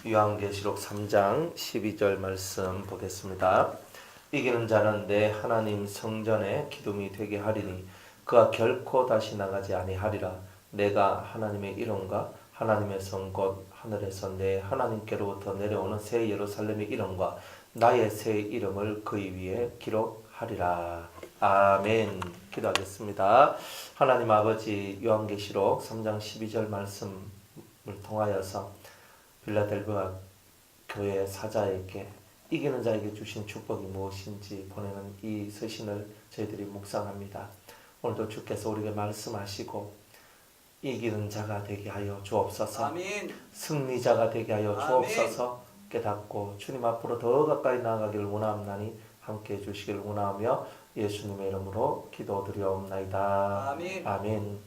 요한계시록 3장 12절 말씀 보겠습니다. 이기는 자는 내 하나님 성전에 기둥이 되게 하리니 그가 결코 다시 나가지 아니하리라. 내가 하나님의 이름과 하나님의 성 곧 하늘에서 내 하나님께로부터 내려오는 새 예루살렘의 이름과 나의 새 이름을 그의 위에 기록하리라. 아멘. 기도하겠습니다. 하나님 아버지, 요한계시록 3장 12절 말씀을 통하여서 빌라델비아 교회 사자에게 이기는 자에게 주신 축복이 무엇인지 보내는 이 서신을 저희들이 묵상합니다. 오늘도 주께서 우리에게 말씀하시고 이기는 자가 되게 하여 주옵소서. 아멘. 승리자가 되게 하여 아멘. 주옵소서. 깨닫고 주님 앞으로 더 가까이 나아가기를 원하옵나니 함께해 주시기를 원하며 예수님의 이름으로 기도드리옵나이다. 아멘. 아멘.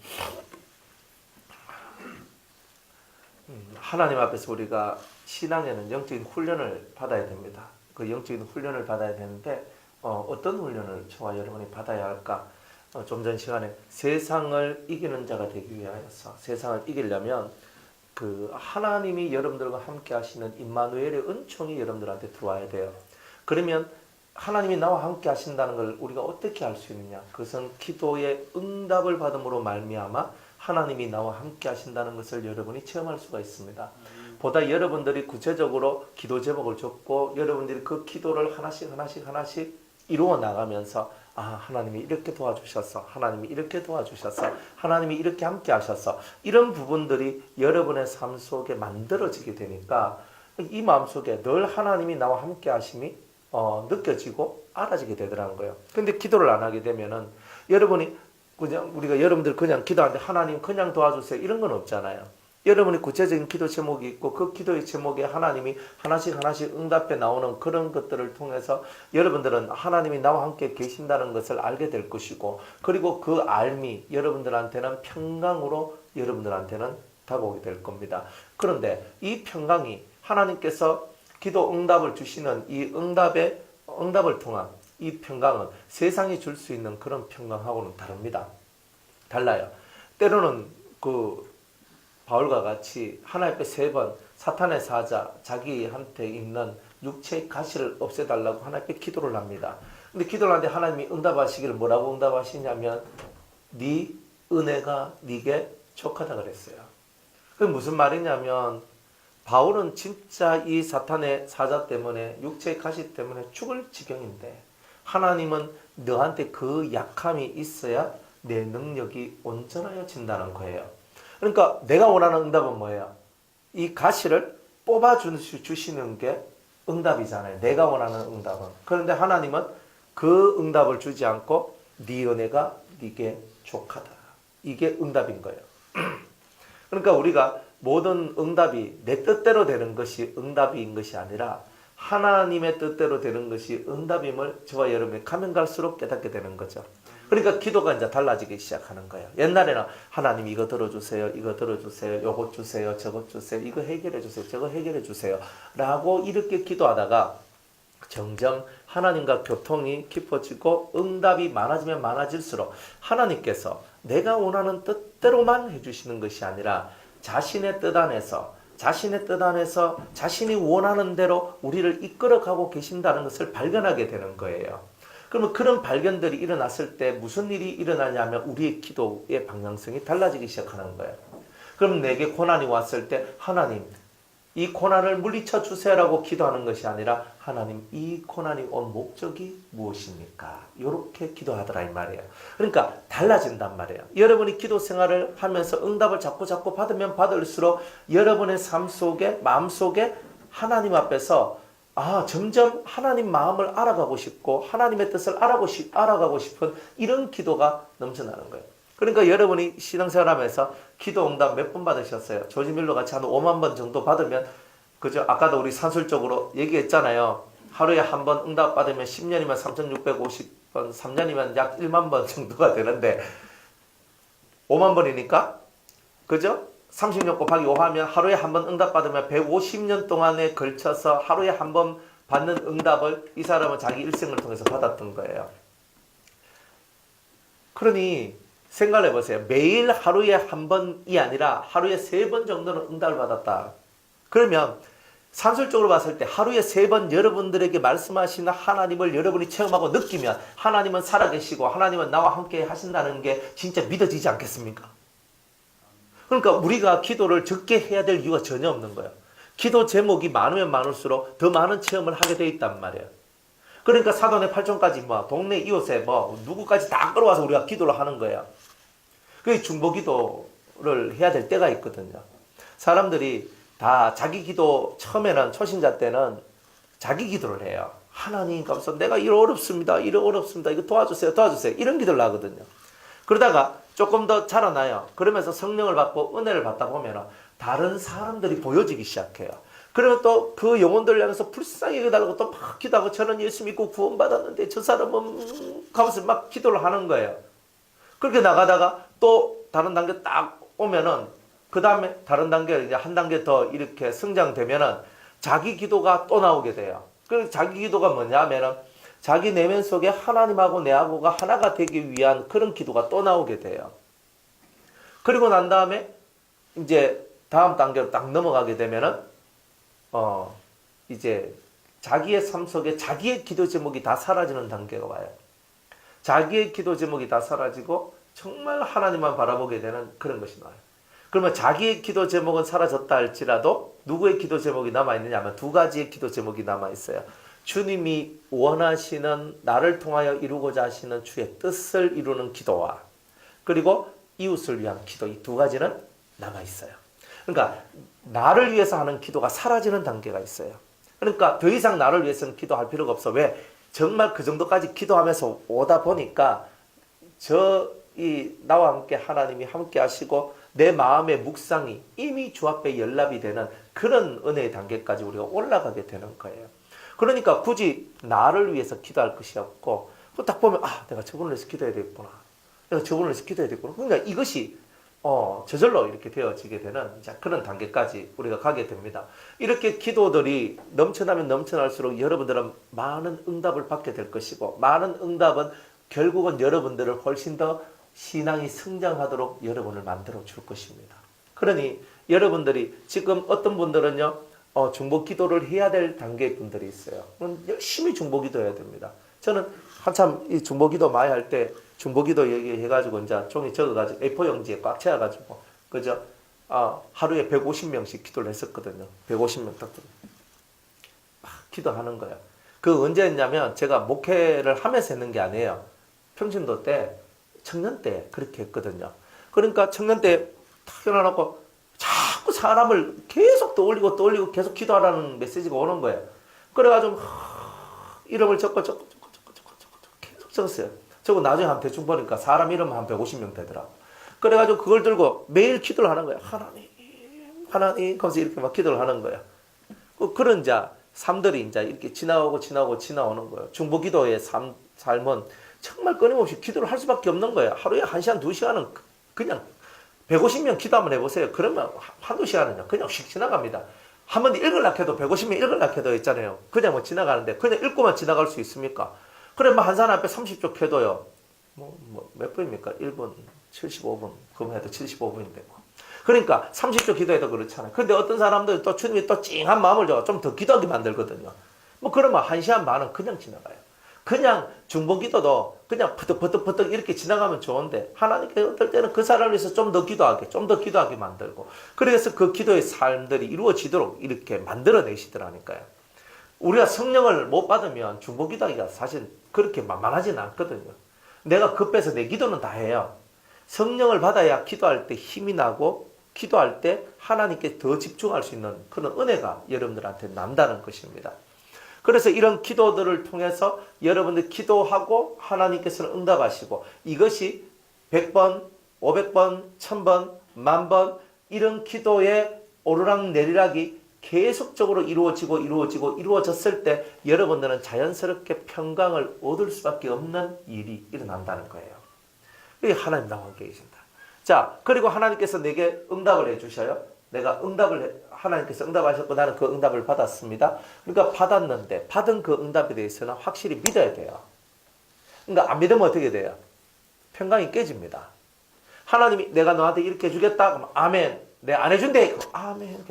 하나님 앞에서 우리가 신앙에는 영적인 훈련을 받아야 됩니다. 그 영적인 훈련을 받아야 되는데 어떤 훈련을 저와 여러분이 받아야 할까? 좀 전 시간에 세상을 이기는 자가 되기 위하여서 세상을 이기려면 그 하나님이 여러분들과 함께 하시는 임마누엘의 은총이 여러분들한테 들어와야 돼요. 그러면 하나님이 나와 함께 하신다는 걸 우리가 어떻게 알 수 있느냐? 그것은 기도의 응답을 받음으로 말미암아 하나님이 나와 함께 하신다는 것을 여러분이 체험할 수가 있습니다. 보다 여러분들이 구체적으로 기도 제목을 줬고 여러분들이 그 기도를 하나씩 이루어 나가면서 하나님이 이렇게 도와주셨어. 하나님이 이렇게 도와주셨어. 하나님이 이렇게 함께 하셨어. 이런 부분들이 여러분의 삶 속에 만들어지게 되니까 이 마음속에 늘 하나님이 나와 함께 하심이 느껴지고 알아지게 되더라는 거예요. 근데 기도를 안 하게 되면은 여러분이 우리가 여러분들 그냥 기도하는데 하나님 그냥 도와주세요 이런 건 없잖아요. 여러분이 구체적인 기도 제목이 있고 그 기도의 제목에 하나님이 하나씩 응답해 나오는 그런 것들을 통해서 여러분들은 하나님이 나와 함께 계신다는 것을 알게 될 것이고, 그리고 그 알미 여러분들한테는 평강으로 여러분들한테는 다가오게 될 겁니다. 그런데 이 평강이 하나님께서 기도 응답을 주시는 이 응답을 통한 이 평강은 세상이 줄 수 있는 그런 평강하고는 다릅니다. 달라요. 때로는 바울과 같이 하나님 앞에 3번 사탄의 사자 자기한테 있는 육체의 가시를 없애달라고 하나님 앞에 기도를 합니다. 근데 기도를 하는데 하나님이 응답하시기를 뭐라고 응답하시냐면 네 은혜가 네게 족하다 그랬어요. 그게 무슨 말이냐면 바울은 진짜 이 사탄의 사자 때문에 육체의 가시 때문에 죽을 지경인데 하나님은 너한테 그 약함이 있어야 내 능력이 온전하여진다는 거예요. 그러니까 내가 원하는 응답은 뭐예요? 이 가시를 뽑아주시는 게 응답이잖아요. 내가 원하는 응답은. 그런데 하나님은 그 응답을 주지 않고 네 은혜가 네게 족하다. 이게 응답인 거예요. 그러니까 우리가 모든 응답이 내 뜻대로 되는 것이 응답인 것이 아니라 하나님의 뜻대로 되는 것이 응답임을 저와 여러분이 가면 갈수록 깨닫게 되는 거죠. 그러니까 기도가 이제 달라지기 시작하는 거예요. 옛날에는 하나님 이거 들어주세요, 이거 들어주세요, 요것 주세요, 저것 주세요, 이거 해결해 주세요, 저거 해결해 주세요 라고 이렇게 기도하다가 점점 하나님과 교통이 깊어지고 응답이 많아지면 많아질수록 하나님께서 내가 원하는 뜻대로만 해주시는 것이 아니라 자신의 뜻 안에서 자신이 원하는 대로 우리를 이끌어가고 계신다는 것을 발견하게 되는 거예요. 그러면 그런 발견들이 일어났을 때 무슨 일이 일어나냐면 우리의 기도의 방향성이 달라지기 시작하는 거예요. 그럼 내게 고난이 왔을 때 하나님 이 고난을 물리쳐 주세요라고 기도하는 것이 아니라 하나님 이 고난이 온 목적이 무엇입니까? 이렇게 기도하더라 이 말이에요. 그러니까 달라진단 말이에요. 여러분이 기도 생활을 하면서 응답을 자꾸 받으면 받을수록 여러분의 삶 속에 마음 속에 하나님 앞에서 점점 하나님 마음을 알아가고 싶고 하나님의 뜻을 알아가고 싶은 이런 기도가 넘쳐나는 거예요. 그러니까 여러분이 신앙생활하면서 기도 응답 몇 번 받으셨어요? 조지 밀러 같이 한 5만 번 정도 받으면 그죠? 아까도 우리 산술적으로 얘기했잖아요. 하루에 한 번 응답 받으면 10년이면 3,650번, 3년이면 약 1만 번 정도가 되는데 5만 번이니까 그죠? 36 곱하기 5 하면 하루에 한 번 응답 받으면 150년 동안에 걸쳐서 하루에 한 번 받는 응답을 이 사람은 자기 일생을 통해서 받았던 거예요. 그러니 생각해 보세요. 매일 하루에 한 번이 아니라 하루에 3번 정도는 응답을 받았다. 그러면 산술적으로 봤을 때 하루에 3번 여러분들에게 말씀하시는 하나님을 여러분이 체험하고 느끼면 하나님은 살아계시고 하나님은 나와 함께 하신다는 게 진짜 믿어지지 않겠습니까? 그러니까 우리가 기도를 적게 해야 될 이유가 전혀 없는 거예요. 기도 제목이 많으면 많을수록 더 많은 체험을 하게 돼 있단 말이에요. 그러니까 사돈의 8종까지 동네 이웃에 누구까지 다 끌어와서 우리가 기도를 하는 거예요. 그게 중보기도를 해야 될 때가 있거든요. 사람들이 다 자기 기도 처음에는 초신자 때는 자기 기도를 해요. 하나님 감사 내가 이러 어렵습니다. 이거 도와주세요. 이런 기도를 하거든요. 그러다가 조금 더 자라나요. 그러면서 성령을 받고 은혜를 받다 보면 다른 사람들이 보여지기 시작해요. 그러면 또 그 영혼들을 향해서 불쌍히 해달라고 또 막 기도하고 저는 예수 믿고 구원받았는데 저 사람은 가면서 막 기도를 하는 거예요. 그렇게 나가다가 또 다른 단계 딱 오면은 그 다음에 다른 단계 이제 한 단계 더 이렇게 성장되면은 자기 기도가 또 나오게 돼요. 그 자기 기도가 뭐냐면은 자기 내면 속에 하나님하고 내하고가 하나가 되기 위한 그런 기도가 또 나오게 돼요. 그리고 난 다음에 이제 다음 단계로 딱 넘어가게 되면은 이제 자기의 삶 속에 자기의 기도 제목이 다 사라지는 단계가 와요. 자기의 기도 제목이 다 사라지고 정말 하나님만 바라보게 되는 그런 것이 나와요. 그러면 자기의 기도 제목은 사라졌다 할지라도 누구의 기도 제목이 남아있느냐 하면 2가지의 기도 제목이 남아있어요. 주님이 원하시는 나를 통하여 이루고자 하시는 주의 뜻을 이루는 기도와 그리고 이웃을 위한 기도 이 2가지는 남아있어요. 그러니까 나를 위해서 하는 기도가 사라지는 단계가 있어요. 그러니까 더 이상 나를 위해서는 기도할 필요가 없어. 왜? 정말 그 정도까지 기도하면서 오다 보니까 나와 함께 하나님이 함께 하시고 내 마음의 묵상이 이미 주 앞에 연락이 되는 그런 은혜의 단계까지 우리가 올라가게 되는 거예요. 그러니까 굳이 나를 위해서 기도할 것이 없고 딱 보면 내가 저분을 위해서 기도해야 되겠구나. 내가 저분을 위해서 기도해야 되겠구나. 그러니까 이것이 저절로 이렇게 되어지게 되는 그런 단계까지 우리가 가게 됩니다. 이렇게 기도들이 넘쳐나면 넘쳐날수록 여러분들은 많은 응답을 받게 될 것이고 많은 응답은 결국은 여러분들을 훨씬 더 신앙이 성장하도록 여러분을 만들어 줄 것입니다. 그러니 여러분들이 지금 어떤 분들은요 중보 기도를 해야 될 단계의 분들이 있어요. 그럼 열심히 중보 기도해야 됩니다. 저는 한참 이 중보 기도 많이 할 때 중보 기도 얘기해가지고 이제 종이 적어가지고 A4 용지에 꽉 채워가지고 그죠? 하루에 150명씩 기도를 했었거든요. 150명 딱 막 기도하는 거예요. 그 언제 했냐면 제가 목회를 하면서 했는 게 아니에요. 평신도 때 청년 때 그렇게 했거든요. 그러니까 청년 때 탁 일어나고 자꾸 사람을 계속 떠올리고 계속 기도하라는 메시지가 오는 거예요. 그래가지고 이름을 적고 계속 적었어요. 적고 나중에 한 대충 보니까 사람 이름 한 150명 되더라고. 그래가지고 그걸 들고 매일 기도를 하는 거예요. 하나님 하면서 이렇게 막 기도를 하는 거예요. 그런 삶들이 이제 이렇게 지나오는 거예요. 중보 기도의 삶은 정말 끊임없이 기도를 할 수밖에 없는 거예요. 하루에 1시간, 2시간은 그냥 150명 기도 한번 해보세요. 그러면 한두 시간은요. 그냥 휙 지나갑니다. 한 번 읽으려고 해도 150명 읽으려고 해도 있잖아요. 그냥 지나가는데 그냥 읽고만 지나갈 수 있습니까? 그래 한 사람 앞에 30쪽 해도요. 몇 분입니까? 1분 75분. 그럼 해도 75분인데 그러니까 30쪽 기도해도 그렇잖아요. 그런데 어떤 사람들 또 주님이 또 찡한 마음을 줘서 좀 더 기도하게 만들거든요. 그러면 1시간 반은 그냥 지나가요. 그냥 중보 기도도 그냥 퍼뜩 이렇게 지나가면 좋은데 하나님께서 어떨 때는 그 사람을 위해서 좀 더 기도하게 만들고 그래서 그 기도의 삶들이 이루어지도록 이렇게 만들어내시더라니까요. 우리가 성령을 못 받으면 중보 기도하기가 사실 그렇게 만만하지는 않거든요. 내가 급해서 내 기도는 다 해요. 성령을 받아야 기도할 때 힘이 나고 기도할 때 하나님께 더 집중할 수 있는 그런 은혜가 여러분들한테 난다는 것입니다. 그래서 이런 기도들을 통해서 여러분들 기도하고 하나님께서는 응답하시고 이것이 100번, 500번, 1000번, 10,000번 이런 기도의 오르락내리락이 계속적으로 이루어졌을 때 여러분들은 자연스럽게 평강을 얻을 수밖에 없는 일이 일어난다는 거예요. 이게 하나님 나와 함께 계신다. 자, 그리고 하나님께서 내게 응답을 해주셔요. 하나님께서 응답하셨고 나는 그 응답을 받았습니다. 그러니까 받았는데 받은 그 응답에 대해서는 확실히 믿어야 돼요. 그러니까 안 믿으면 어떻게 돼요? 평강이 깨집니다. 하나님이 내가 너한테 이렇게 해주겠다. 그럼 아멘. 내가 안 해준대. 아멘.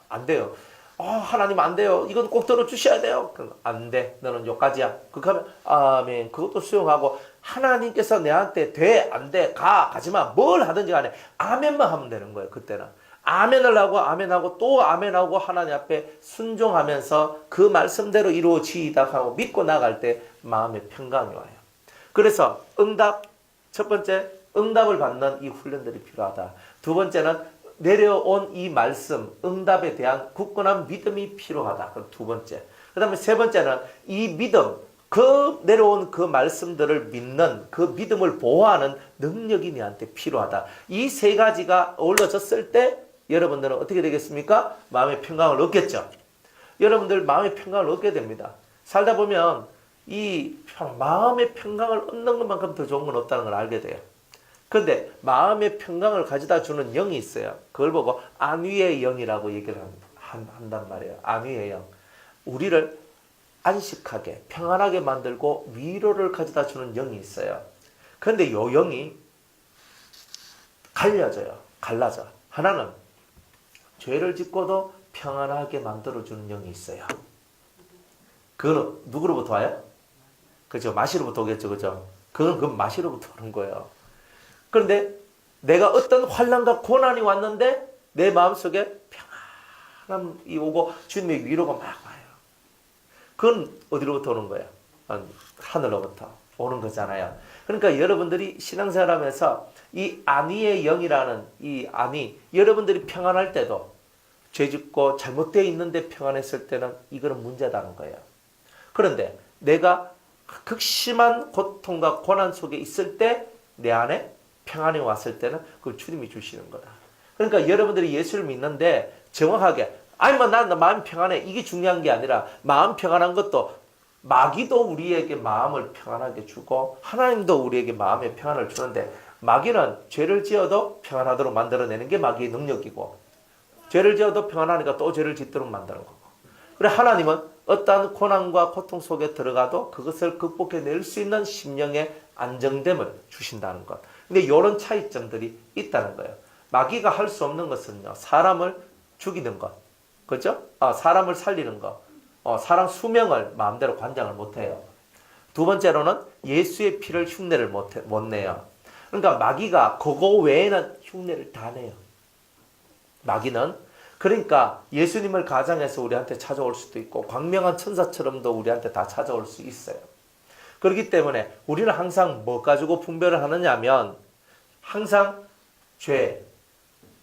안 돼요. 하나님 안 돼요. 이건 꼭 들어주셔야 돼요. 안 돼. 너는 여기까지야. 그렇게 하면 아멘. 그것도 수용하고 하나님께서 내한테 돼, 안 돼, 가지마. 뭘 하든지 간에 아멘만 하면 되는 거예요. 그때는. 아멘을 하고 아멘하고 또 아멘하고 하나님 앞에 순종하면서 그 말씀대로 이루어지이다 하고 믿고 나갈 때 마음의 평강이 와요. 그래서 첫 번째 응답을 받는 이 훈련들이 필요하다. 두 번째는 내려온 이 말씀, 응답에 대한 굳건한 믿음이 필요하다. 그 두 번째. 그 다음에 세 번째는 이 믿음, 내려온 그 말씀들을 믿는 그 믿음을 보호하는 능력이 내한테 필요하다. 이 세 가지가 어우러졌을 때 여러분들은 어떻게 되겠습니까? 마음의 평강을 얻겠죠. 여러분들 마음의 평강을 얻게 됩니다. 살다 보면 이 마음의 평강을 얻는 것만큼 더 좋은 건 없다는 걸 알게 돼요. 그런데 마음의 평강을 가져다 주는 영이 있어요. 그걸 보고 안위의 영이라고 얘기를 한단 말이에요. 안위의 영. 우리를 안식하게 평안하게 만들고 위로를 가져다 주는 영이 있어요. 그런데 이 영이 갈라져. 하나는 죄를 짓고도 평안하게 만들어주는 영이 있어요. 그건 누구로부터 와요? 그죠? 마시로부터 오겠죠. 그죠? 그건 그 마시로부터 오는 거예요. 그런데 내가 어떤 환난과 고난이 왔는데 내 마음속에 평안함이 오고 주님의 위로가 막 와요. 그건 어디로부터 오는 거예요? 하늘로부터 오는 거잖아요. 그러니까 여러분들이 신앙생활하면서 이 안위의 영이라는 이 안위, 여러분들이 평안할 때도 죄짓고 잘못되어 있는데 평안했을 때는 이거는 문제다는 거예요. 그런데 내가 극심한 고통과 고난 속에 있을 때 내 안에 평안이 왔을 때는 그걸 주님이 주시는 거다. 그러니까 여러분들이 예수를 믿는데 정확하게 난 마음 평안해. 이게 중요한 게 아니라 마음 평안한 것도 마귀도 우리에게 마음을 평안하게 주고 하나님도 우리에게 마음의 평안을 주는데 마귀는 죄를 지어도 평안하도록 만들어내는 게 마귀의 능력이고 죄를 지어도 평안하니까 또 죄를 짓도록 만드는 거고 그래 하나님은 어떠한 고난과 고통 속에 들어가도 그것을 극복해낼 수 있는 심령의 안정됨을 주신다는 것. 근데 이런 차이점들이 있다는 거예요. 마귀가 할 수 없는 것은요. 사람을 죽이는 것. 그죠? 사람을 살리는 것. 사람 수명을 마음대로 관장을 못해요. 두 번째로는 예수의 피를 흉내를 못 내요. 그러니까 마귀가 그거 외에는 흉내를 다 내요. 마귀는 그러니까 예수님을 가장해서 우리한테 찾아올 수도 있고 광명한 천사처럼도 우리한테 다 찾아올 수 있어요. 그렇기 때문에 우리는 항상 뭐 가지고 분별을 하느냐면 항상 죄,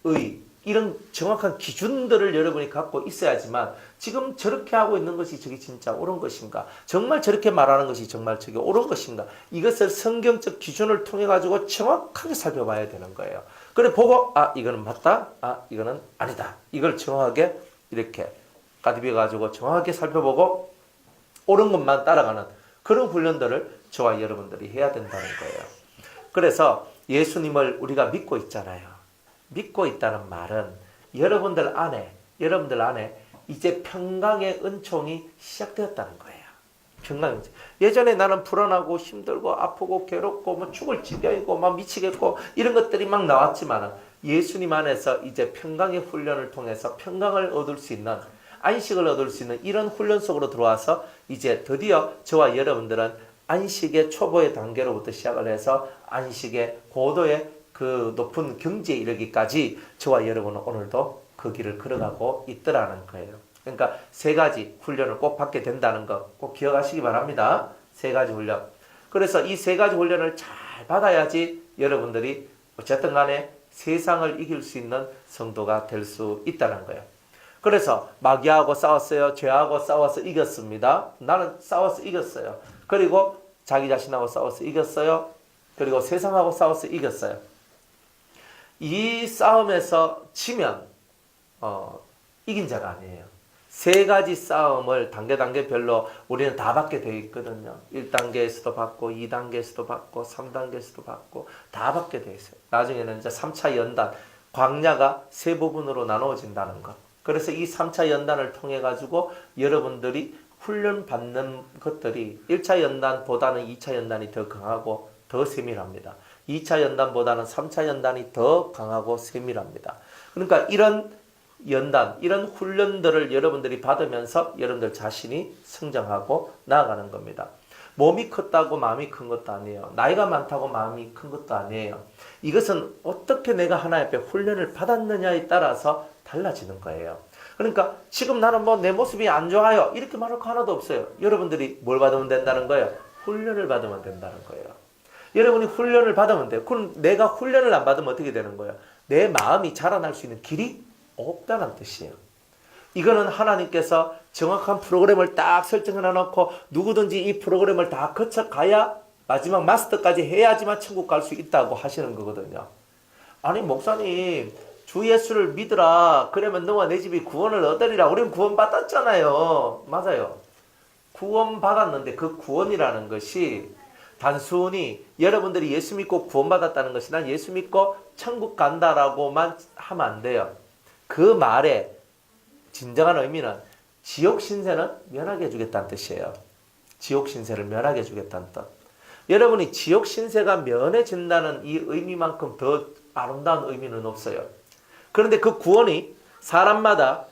의 이런 정확한 기준들을 여러분이 갖고 있어야지만 지금 저렇게 하고 있는 것이 저게 진짜 옳은 것인가? 정말 저렇게 말하는 것이 정말 저게 옳은 것인가? 이것을 성경적 기준을 통해 가지고 정확하게 살펴봐야 되는 거예요. 그래 보고 이거는 맞다. 이거는 아니다. 이걸 정확하게 이렇게 까디비해 가지고 정확하게 살펴보고 옳은 것만 따라가는 그런 훈련들을 저와 여러분들이 해야 된다는 거예요. 그래서 예수님을 우리가 믿고 있잖아요. 믿고 있다는 말은 여러분들 안에 이제 평강의 은총이 시작되었다는 거예요. 평강의 은총. 예전에 나는 불안하고 힘들고 아프고 괴롭고 뭐 죽을 지경이고 막 미치겠고 이런 것들이 막 나왔지만 예수님 안에서 이제 평강의 훈련을 통해서 평강을 얻을 수 있는 안식을 얻을 수 있는 이런 훈련 속으로 들어와서 이제 드디어 저와 여러분들은 안식의 초보의 단계로부터 시작을 해서 안식의 고도의 그 높은 경지에 이르기까지 저와 여러분은 오늘도 그 길을 걸어가고 있더라는 거예요. 그러니까 세 가지 훈련을 꼭 받게 된다는 거 꼭 기억하시기 바랍니다. 세 가지 훈련. 그래서 이 세 가지 훈련을 잘 받아야지 여러분들이 어쨌든 간에 세상을 이길 수 있는 성도가 될 수 있다는 거예요. 그래서 마귀하고 싸웠어요. 죄하고 싸워서 이겼습니다. 나는 싸워서 이겼어요. 그리고 자기 자신하고 싸워서 이겼어요. 그리고 세상하고 싸워서 이겼어요. 이 싸움에서 지면 이긴 자가 아니에요. 세 가지 싸움을 단계별로 우리는 다 받게 되어 있거든요. 1단계에서도 받고 2단계에서도 받고 3단계에서도 받고 다 받게 되어 있어요. 나중에는 이제 3차 연단, 광야가 세 부분으로 나누어진다는 것. 그래서 이 3차 연단을 통해 가지고 여러분들이 훈련받는 것들이 1차 연단보다는 2차 연단이 더 강하고 더 세밀합니다. 2차 연단보다는 3차 연단이 더 강하고 세밀합니다. 그러니까 이런 연단 이런 훈련들을 여러분들이 받으면서 여러분들 자신이 성장하고 나아가는 겁니다. 몸이 컸다고 마음이 큰 것도 아니에요. 나이가 많다고 마음이 큰 것도 아니에요. 이것은 어떻게 내가 하나님 앞에 훈련을 받았느냐에 따라서 달라지는 거예요. 그러니까 지금 나는 뭐 내 모습이 안 좋아요 이렇게 말할 거 하나도 없어요. 여러분들이 뭘 받으면 된다는 거예요? 훈련을 받으면 된다는 거예요. 여러분이 훈련을 받으면 돼요. 그럼 내가 훈련을 안 받으면 어떻게 되는 거예요? 내 마음이 자라날 수 있는 길이 없다는 뜻이에요. 이거는 하나님께서 정확한 프로그램을 딱 설정해 놓고 누구든지 이 프로그램을 다 거쳐가야 마지막 마스터까지 해야지만 천국 갈 수 있다고 하시는 거거든요. 아니 목사님 주 예수를 믿으라 그러면 너와 내 집이 구원을 얻으리라. 우리는 구원 받았잖아요. 맞아요. 구원 받았는데 그 구원이라는 것이 단순히 여러분들이 예수 믿고 구원 받았다는 것이 난 예수 믿고 천국 간다라고만 하면 안 돼요. 그 말에 진정한 의미는 지옥 신세는 면하게 해주겠다는 뜻이에요. 지옥 신세를 면하게 해주겠다는 뜻. 여러분이 지옥 신세가 면해진다는 이 의미만큼 더 아름다운 의미는 없어요. 그런데 그 구원이 사람마다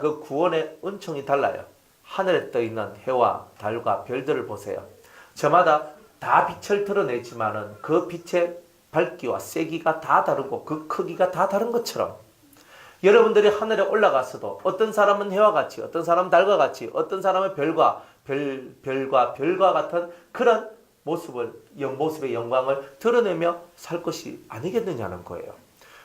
그 구원의 은총이 달라요. 하늘에 떠 있는 해와 달과 별들을 보세요. 저마다 다 빛을 드러내지만은 그 빛의 밝기와 세기가 다 다르고 그 크기가 다 다른 것처럼 여러분들이 하늘에 올라가서도 어떤 사람은 해와 같이, 어떤 사람은 달과 같이, 어떤 사람은 별과 같은 그런 모습의 영광을 드러내며 살 것이 아니겠느냐는 거예요.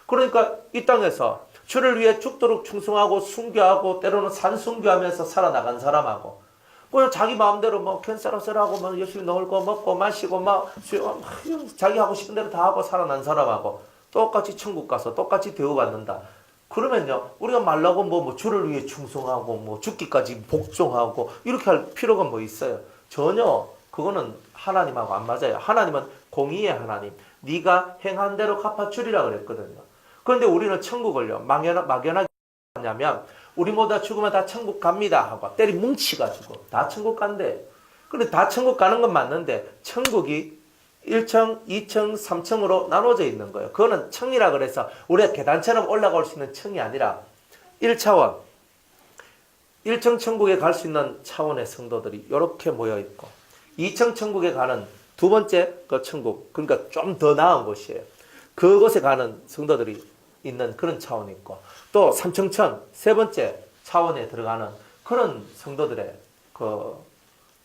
그러니까 이 땅에서 주를 위해 죽도록 충성하고 순교하고 때로는 산순교하면서 살아나간 사람하고 그냥 자기 마음대로 뭐 캔슬하고 뭐 열심히 놀고 먹고 마시고 막 자기 하고 싶은 대로 다 하고 살아난 사람하고 똑같이 천국 가서 똑같이 대우받는다. 그러면요 우리가 말라고 뭐 주를 위해 충성하고 뭐 죽기까지 복종하고 이렇게 할 필요가 뭐 있어요? 전혀 그거는 하나님하고 안 맞아요. 하나님은 공의의 하나님, 네가 행한 대로 갚아주리라 그랬거든요. 그런데 우리는 천국을요 막연하게 하냐면 우리 모두 다 죽으면 다 천국 갑니다 하고 때리 뭉치가지고 다 천국 간대. 그런데 다 천국 가는 건 맞는데 천국이 1층, 2층, 3층으로 나눠져 있는 거예요. 그거는 층이라 그래서 우리가 계단처럼 올라갈 수 있는 층이 아니라 1차원, 1층 천국에 갈 수 있는 차원의 성도들이 이렇게 모여 있고 2층 천국에 가는 두 번째 그 천국, 그러니까 좀 더 나은 곳이에요. 그곳에 가는 성도들이 있는 그런 차원이 있고 또 3층 세 번째 차원에 들어가는 그런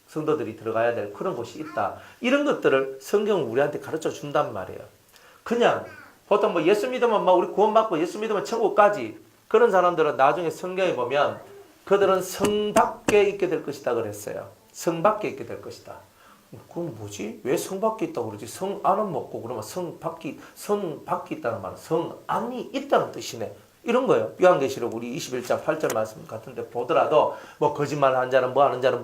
성도들이 들어가야 될 그런 곳이 있다. 이런 것들을 성경은 우리한테 가르쳐 준단 말이에요. 그냥 보통 뭐 예수 믿으면 우리 구원받고 예수 믿으면 천국 가지. 그런 사람들은 나중에 성경에 보면 그들은 성 밖에 있게 될 것이다 그랬어요. 성 밖에 있게 될 것이다. 그럼 뭐지? 왜 성 밖에 있다고 그러지? 성 안은 먹고 그러면 성 밖에 있다는 말은 성 안이 있다는 뜻이네. 이런 거예요. 요한계시록 우리 21장 8절 말씀 같은데 보더라도 뭐 거짓말 한 자는 뭐 하는 자는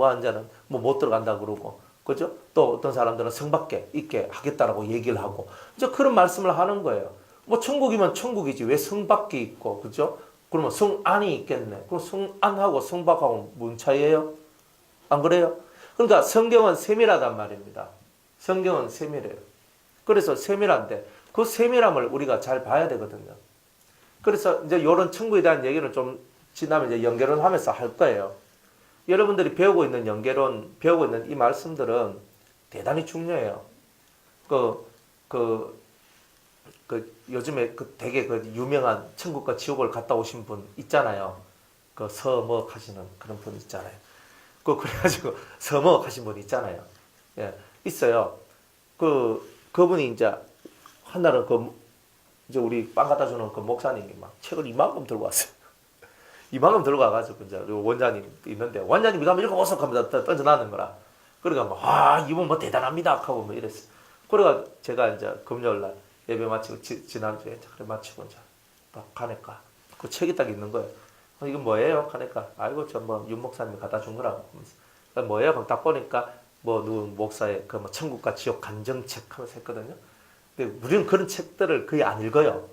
뭐 못 들어간다 그러고 그죠? 또 어떤 사람들은 성 밖에 있게 하겠다라고 얘기를 하고 이제 그런 말씀을 하는 거예요. 뭐 천국이면 천국이지 왜 성 밖에 있고 그죠? 그러면 성 안이 있겠네. 그럼 성 안하고 성 밖하고 뭔 차이예요? 안 그래요? 그러니까 성경은 세밀하단 말입니다. 성경은 세밀해요. 그래서 세밀한데 그 세밀함을 우리가 잘 봐야 되거든요. 그래서 이제 이런 천국에 대한 얘기를 좀 지나면 이제 연결을 하면서 할 거예요. 여러분들이 배우고 있는 이 말씀들은 대단히 중요해요. 요즘에 되게 유명한 천국과 지옥을 갔다 오신 분 있잖아요. 서먹 하시는 그런 분 있잖아요. 그래가지고 서먹 하신 분 있잖아요. 예, 있어요. 그분이 이제 한날은 이제 우리 빵 갖다 주는 그 목사님이 막 책을 이만큼 들고 왔어요. 이만큼 들고 와가지고 이제 원장님 있는데 원장님이 가면 읽어보소 하면서 던져놨는 거라. 그러니까 이분 뭐 대단합니다 하고 뭐 이랬어요. 그래가 제가 이제 금요일날 예배 마치고 지난주에 그래 마치고 이제 가니까 그 책이 딱 있는 거예요. 이건 뭐예요? 하니까 아이고 저 뭐 윤 목사님이 갖다 준 거라고. 뭐예요? 그럼 딱 보니까 뭐 누구 목사의 뭐 천국과 지옥 간증책 하면서 했거든요. 근데 우리는 그런 책들을 거의 안 읽어요.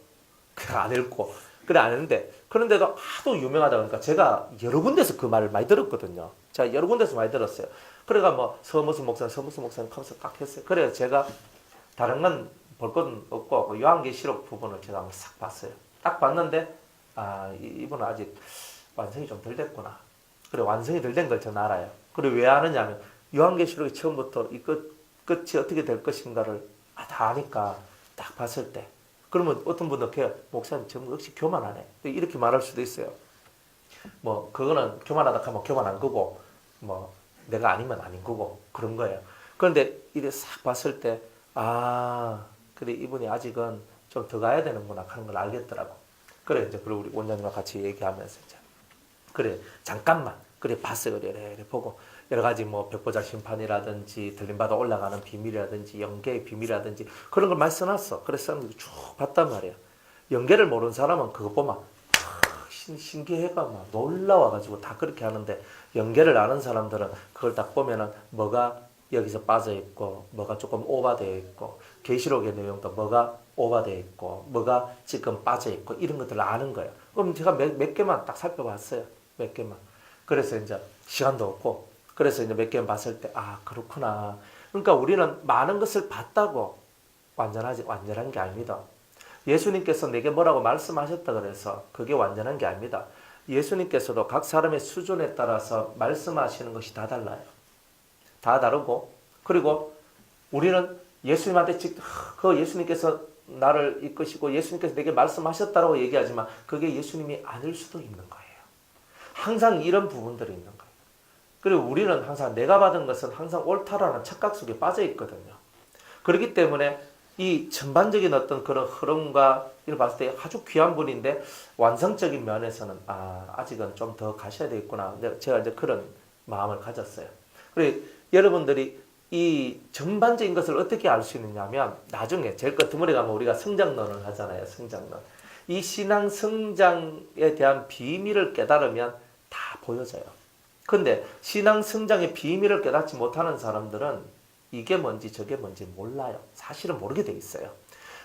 그냥 안 읽고 그래 안 했는데 그런데도 하도 유명하다 보니까 제가 여러 군데서 그 말을 많이 들었거든요. 제가 여러 군데서 많이 들었어요. 그래가 뭐 서무슨 목사님 하면서 딱 했어요. 그래서 제가 다른 건 볼 건 없고 요한계시록 부분을 제가 한번 싹 봤어요. 딱 봤는데 이분은 아직 완성이 좀 덜 됐구나. 그래, 완성이 덜 된 걸 저는 알아요. 그리고 왜 아느냐면 요한계시록이 처음부터 이 끝이 어떻게 될 것인가를 다 아니까 딱 봤을 때, 그러면 어떤 분은 목사님 저 역시 교만하네 이렇게 말할 수도 있어요. 뭐 그거는 교만하다 하면 교만한 거고, 뭐 내가 아니면 아닌 거고 그런 거예요. 그런데 이래 싹 봤을 때 그래 이분이 아직은 좀 더 가야 되는구나 하는 걸 알겠더라고. 그래 이제 그리고 우리 원장님과 같이 얘기하면서 이제 그래 잠깐만 그래 봤어요. 이래 보고 여러 가지 뭐 백보자 심판이라든지 들림받아 올라가는 비밀이라든지 영계의 비밀이라든지 그런 걸 말씀놨어. 그래서 사람들이 쭉 봤단 말이야. 영계를 모르는 사람은 그거 보면 신기해가 막 놀라워가지고 다 그렇게 하는데, 영계를 아는 사람들은 그걸 딱 보면은 뭐가 여기서 빠져 있고 뭐가 조금 오버되어 있고, 계시록의 내용도 뭐가 오버되어 있고 뭐가 지금 빠져 있고 이런 것들을 아는 거예요. 그럼 제가 몇 개만 딱 살펴봤어요. 몇 개만. 그래서 이제 시간도 없고 그래서 이제 몇 개만 봤을 때 그렇구나. 그러니까 우리는 많은 것을 봤다고 완전한 게 아닙니다. 예수님께서 내게 뭐라고 말씀하셨다 그래서 그게 완전한 게 아닙니다. 예수님께서도 각 사람의 수준에 따라서 말씀하시는 것이 다 달라요. 다 다르고, 그리고 우리는 예수님한테 그 예수님께서 나를 이끄시고 예수님께서 내게 말씀하셨다라고 얘기하지만 그게 예수님이 아닐 수도 있는 거예요. 항상 이런 부분들이 있는 거예요. 그리고 우리는 항상 내가 받은 것은 항상 옳다라는 착각 속에 빠져 있거든요. 그렇기 때문에 이 전반적인 어떤 그런 흐름과 이걸 봤을 때 아주 귀한 분인데 완성적인 면에서는 아직은 좀 더 가셔야 되겠구나. 제가 이제 그런 마음을 가졌어요. 그리고 여러분들이 이 전반적인 것을 어떻게 알 수 있느냐면 나중에 제일 끝머리 가면 우리가 성장론을 하잖아요. 성장론. 이 신앙 성장에 대한 비밀을 깨달으면 다 보여져요. 근데 신앙 성장의 비밀을 깨닫지 못하는 사람들은 이게 뭔지 저게 뭔지 몰라요. 사실은 모르게 돼 있어요.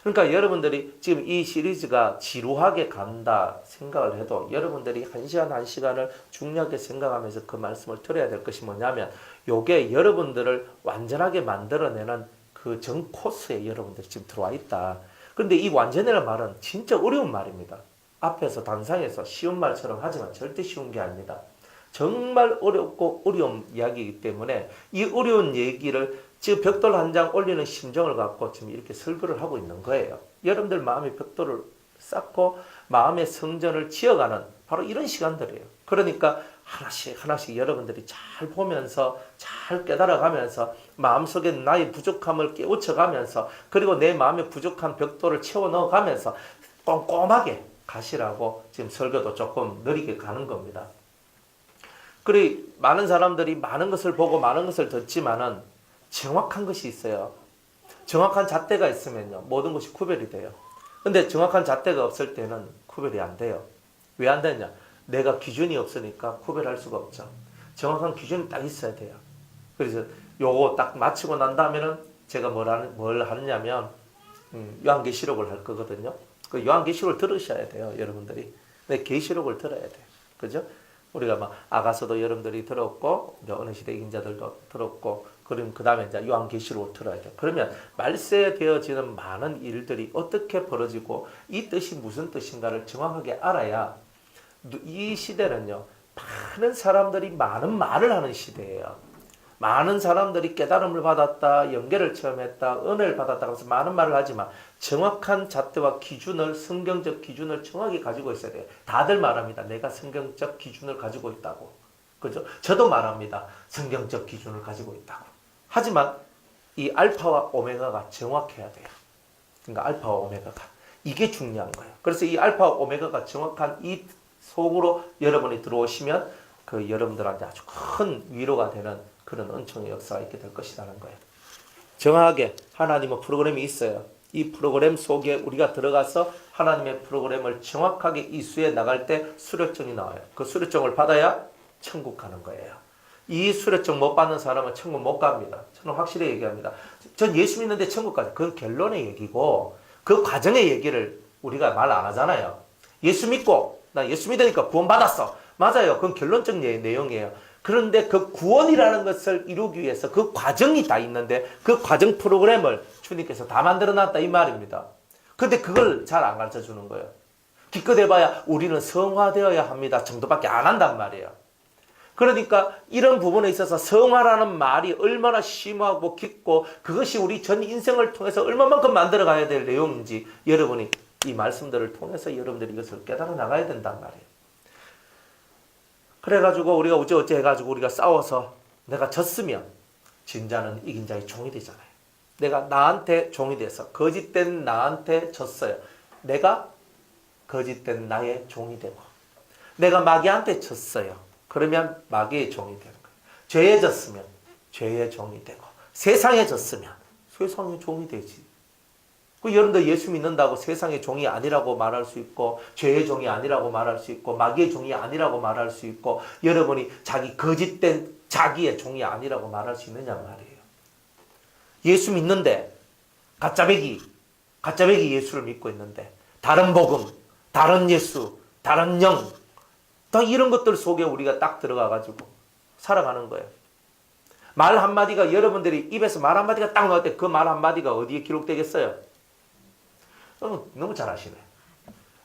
그러니까 여러분들이 지금 이 시리즈가 지루하게 간다 생각을 해도 여러분들이 한 시간을 중요하게 생각하면서 그 말씀을 들어야 될 것이 뭐냐면 요게 여러분들을 완전하게 만들어내는 그 전 코스에 여러분들이 지금 들어와 있다. 그런데 이 완전이라는 말은 진짜 어려운 말입니다. 앞에서 단상에서 쉬운 말처럼 하지만 절대 쉬운 게 아닙니다. 정말 어렵고 어려운 이야기이기 때문에 이 어려운 얘기를 지금 벽돌 한 장 올리는 심정을 갖고 지금 이렇게 설교를 하고 있는 거예요. 여러분들 마음의 벽돌을 쌓고 마음의 성전을 지어가는 바로 이런 시간들이에요. 그러니까 하나씩 여러분들이 잘 보면서 잘 깨달아가면서 마음속에 나의 부족함을 깨우쳐가면서 그리고 내 마음의 부족한 벽돌을 채워 넣어가면서 꼼꼼하게 가시라고 지금 설교도 조금 느리게 가는 겁니다. 그리고 많은 사람들이 많은 것을 보고 많은 것을 듣지만은 정확한 것이 있어요. 정확한 잣대가 있으면요 모든 것이 구별이 돼요. 근데 정확한 잣대가 없을 때는 구별이 안 돼요. 왜 안 되냐? 내가 기준이 없으니까 구별할 수가 없죠. 정확한 기준이 딱 있어야 돼요. 그래서 요거 딱 마치고 난 다음에는 제가 뭘 하느냐면 요한계시록을 할 거거든요. 그 요한계시록을 들으셔야 돼요, 여러분들이. 근데 계시록을 들어야 돼요. 그죠? 우리가 막 아가서도 여러분들이 들었고 어느 시대 인자들도 들었고 그럼 그 다음에 이제 요한계시록을 들어야 돼요. 그러면 말세되어지는 많은 일들이 어떻게 벌어지고 이 뜻이 무슨 뜻인가를 정확하게 알아야 이 시대는요 많은 사람들이 많은 말을 하는 시대예요. 많은 사람들이 깨달음을 받았다, 연계를 체험했다, 은혜를 받았다 하면서 많은 말을 하지만 정확한 잣대와 기준을, 성경적 기준을 정확히 가지고 있어야 돼요. 다들 말합니다. 내가 성경적 기준을 가지고 있다고. 그죠? 저도 말합니다. 성경적 기준을 가지고 있다고. 하지만 이 알파와 오메가가 정확해야 돼요. 그러니까 알파와 오메가가. 이게 중요한 거예요. 그래서 이 알파와 오메가가 정확한 이 속으로 여러분이 들어오시면 그 여러분들한테 아주 큰 위로가 되는 그런 은총의 역사가 있게 될 것이라는 거예요. 정확하게 하나님의 프로그램이 있어요. 이 프로그램 속에 우리가 들어가서 하나님의 프로그램을 정확하게 이수해 나갈 때 수료증이 나와요. 그 수료증을 받아야 천국 가는 거예요. 이 수료증 못 받는 사람은 천국 못 갑니다. 저는 확실히 얘기합니다. 전 예수 믿는데 천국 가죠. 그건 결론의 얘기고 그 과정의 얘기를 우리가 말 안 하잖아요. 예수 믿고 나 예수 믿으니까 구원 받았어. 맞아요. 그건 결론적 내용이에요. 그런데 그 구원이라는 것을 이루기 위해서 그 과정이 다 있는데 그 과정 프로그램을 주님께서 다 만들어 놨다 이 말입니다. 근데 그걸 잘 안 가르쳐 주는 거예요. 기껏 해봐야 우리는 성화되어야 합니다 정도밖에 안 한단 말이에요. 그러니까 이런 부분에 있어서 성화라는 말이 얼마나 심하고 깊고 그것이 우리 전 인생을 통해서 얼마만큼 만들어가야 될 내용인지 여러분이 이 말씀들을 통해서 여러분들이 이것을 깨달아 나가야 된단 말이에요. 그래가지고 우리가 어째 해가지고 우리가 싸워서 내가 졌으면 진 자는 이긴 자의 종이 되잖아요. 내가 나한테 종이 돼서 거짓된 나한테 졌어요. 내가 거짓된 나의 종이 되고 내가 마귀한테 졌어요. 그러면 마귀의 종이 되는 거예요. 죄에 졌으면 죄의 종이 되고 세상에 졌으면 세상의 종이 되지. 여러분들 예수 믿는다고 세상의 종이 아니라고 말할 수 있고 죄의 종이 아니라고 말할 수 있고 마귀의 종이 아니라고 말할 수 있고 여러분이 자기 거짓된 자기의 종이 아니라고 말할 수 있느냐 말이에요. 예수 믿는데 가짜배기 예수를 믿고 있는데 다른 복음, 다른 예수, 다른 영 다 이런 것들 속에 우리가 딱 들어가가지고 살아가는 거예요. 말 한마디가 여러분들이 입에서 말 한마디가 딱 나올 때 그 말 한마디가 어디에 기록되겠어요? 너무 잘 아시네.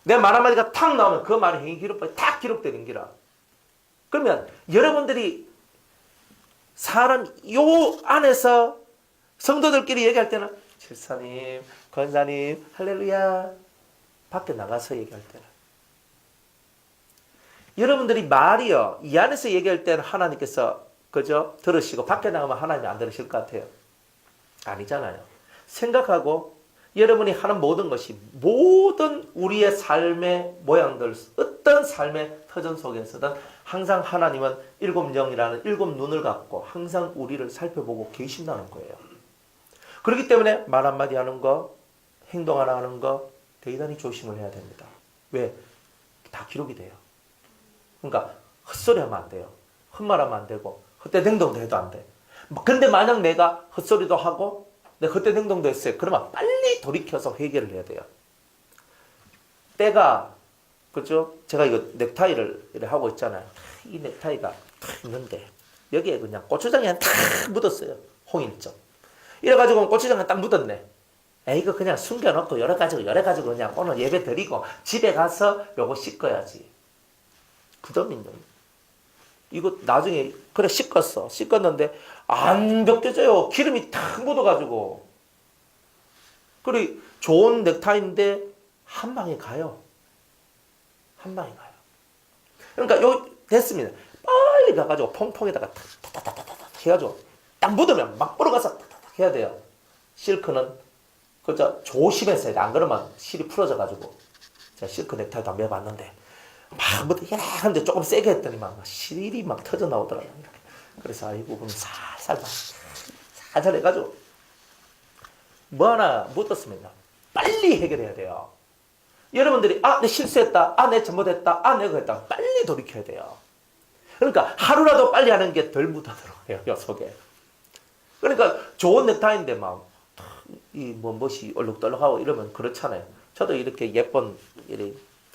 내 말 한마디가 탁 나오면 그 말의 행위 기록부에 탁 기록되는 기라. 그러면 여러분들이 사람 요 안에서 성도들끼리 얘기할 때는 집사님, 권사님, 할렐루야 밖에 나가서 얘기할 때는 여러분들이 말이요 이 안에서 얘기할 때는 하나님께서 그죠? 들으시고 밖에 나가면 하나님이 안 들으실 것 같아요? 아니잖아요. 생각하고 여러분이 하는 모든 것이 모든 우리의 삶의 모양들 어떤 삶의 터전 속에서든 항상 하나님은 일곱 영이라는 일곱 눈을 갖고 항상 우리를 살펴보고 계신다는 거예요. 그렇기 때문에 말 한마디 하는 거 행동 하나 하는 거 대단히 조심을 해야 됩니다. 왜? 다 기록이 돼요. 그러니까 헛소리 하면 안 돼요. 헛말하면 안 되고 헛된 행동도 해도 안 돼. 근데 만약 내가 헛소리도 하고 내가 헛된 행동도 했어요. 그러면 빨리 돌이켜서 회개를 해야 돼요. 때가 그죠? 제가 이거 넥타이를 이렇게 하고 있잖아요. 이 넥타이가 탁 있는데 여기에 그냥 고추장이 탁 묻었어요. 홍일점. 이래가지고 고추장이 딱 묻었네. 이거 그냥 숨겨놓고 여러 가지 그냥 오늘 예배 드리고 집에 가서 요거 씻어야지. 그다음에요. 이거 나중에 그래 씻었는데 안 벗겨져요. 기름이 탁 묻어가지고. 그래 좋은 넥타이인데 한 방에 가요. 한 방에 가요. 그러니까 요 됐습니다. 빨리 가가지고 퐁퐁에다가 탁탁탁탁탁 해가지고 딱 묻으면 막 불어가서 탁탁탁 해야 돼요. 실크는 그저 조심해서 해야 돼. 안 그러면 실이 풀어져가지고 제가 실크 넥타이도 안 매봤는데 막 묻어 야 하는데 조금 세게 했더니 막 실이 막 터져 나오더라고요. 그래서 이 부분 살살 해가지고 뭐 하나 묻었습니다. 빨리 해결해야 돼요. 여러분들이 내 실수했다. 내 잘못했다. 내가 했다. 빨리 돌이켜야 돼요. 그러니까 하루라도 빨리 하는 게 덜 묻어들어요. 요 속에. 그러니까 좋은 넥타이인데 막 멋이 얼룩덜룩하고 이러면 그렇잖아요. 저도 이렇게 예쁜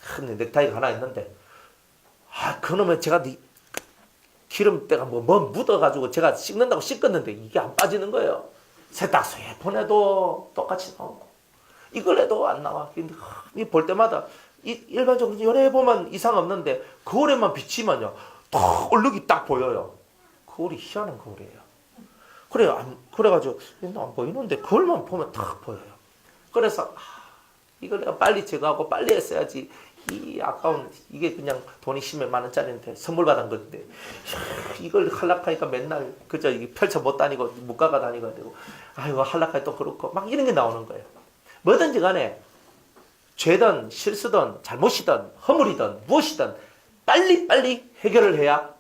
큰 넥타이가 하나 있는데 그놈의 제가 기름때가 뭐 묻어가지고 제가 씻는다고 씻었는데 이게 안 빠지는 거예요. 세탁소에 보내도 똑같이 나오고 이걸 해도 안 나와. 볼 때마다 일반적으로 열에 보면 이상 없는데 거울에만 비치면요 딱 얼룩이 딱 보여요. 거울이 희한한 거울이에요. 그래가지고 안 보이는데 거울만 보면 딱 보여요. 그래서 이걸 내가 빨리 제거하고 빨리 했어야지. 이 아까운 이게 그냥 돈이 10만 원짜리인데 선물 받은 건데 이걸 할락하니까 맨날 그저 펼쳐 못 다니고 못 가가 다니고 되고 아이고 할락하니 또 그렇고 막 이런 게 나오는 거예요. 뭐든지 간에 죄든 실수든 잘못이든 허물이든 무엇이든 빨리 해결을 해야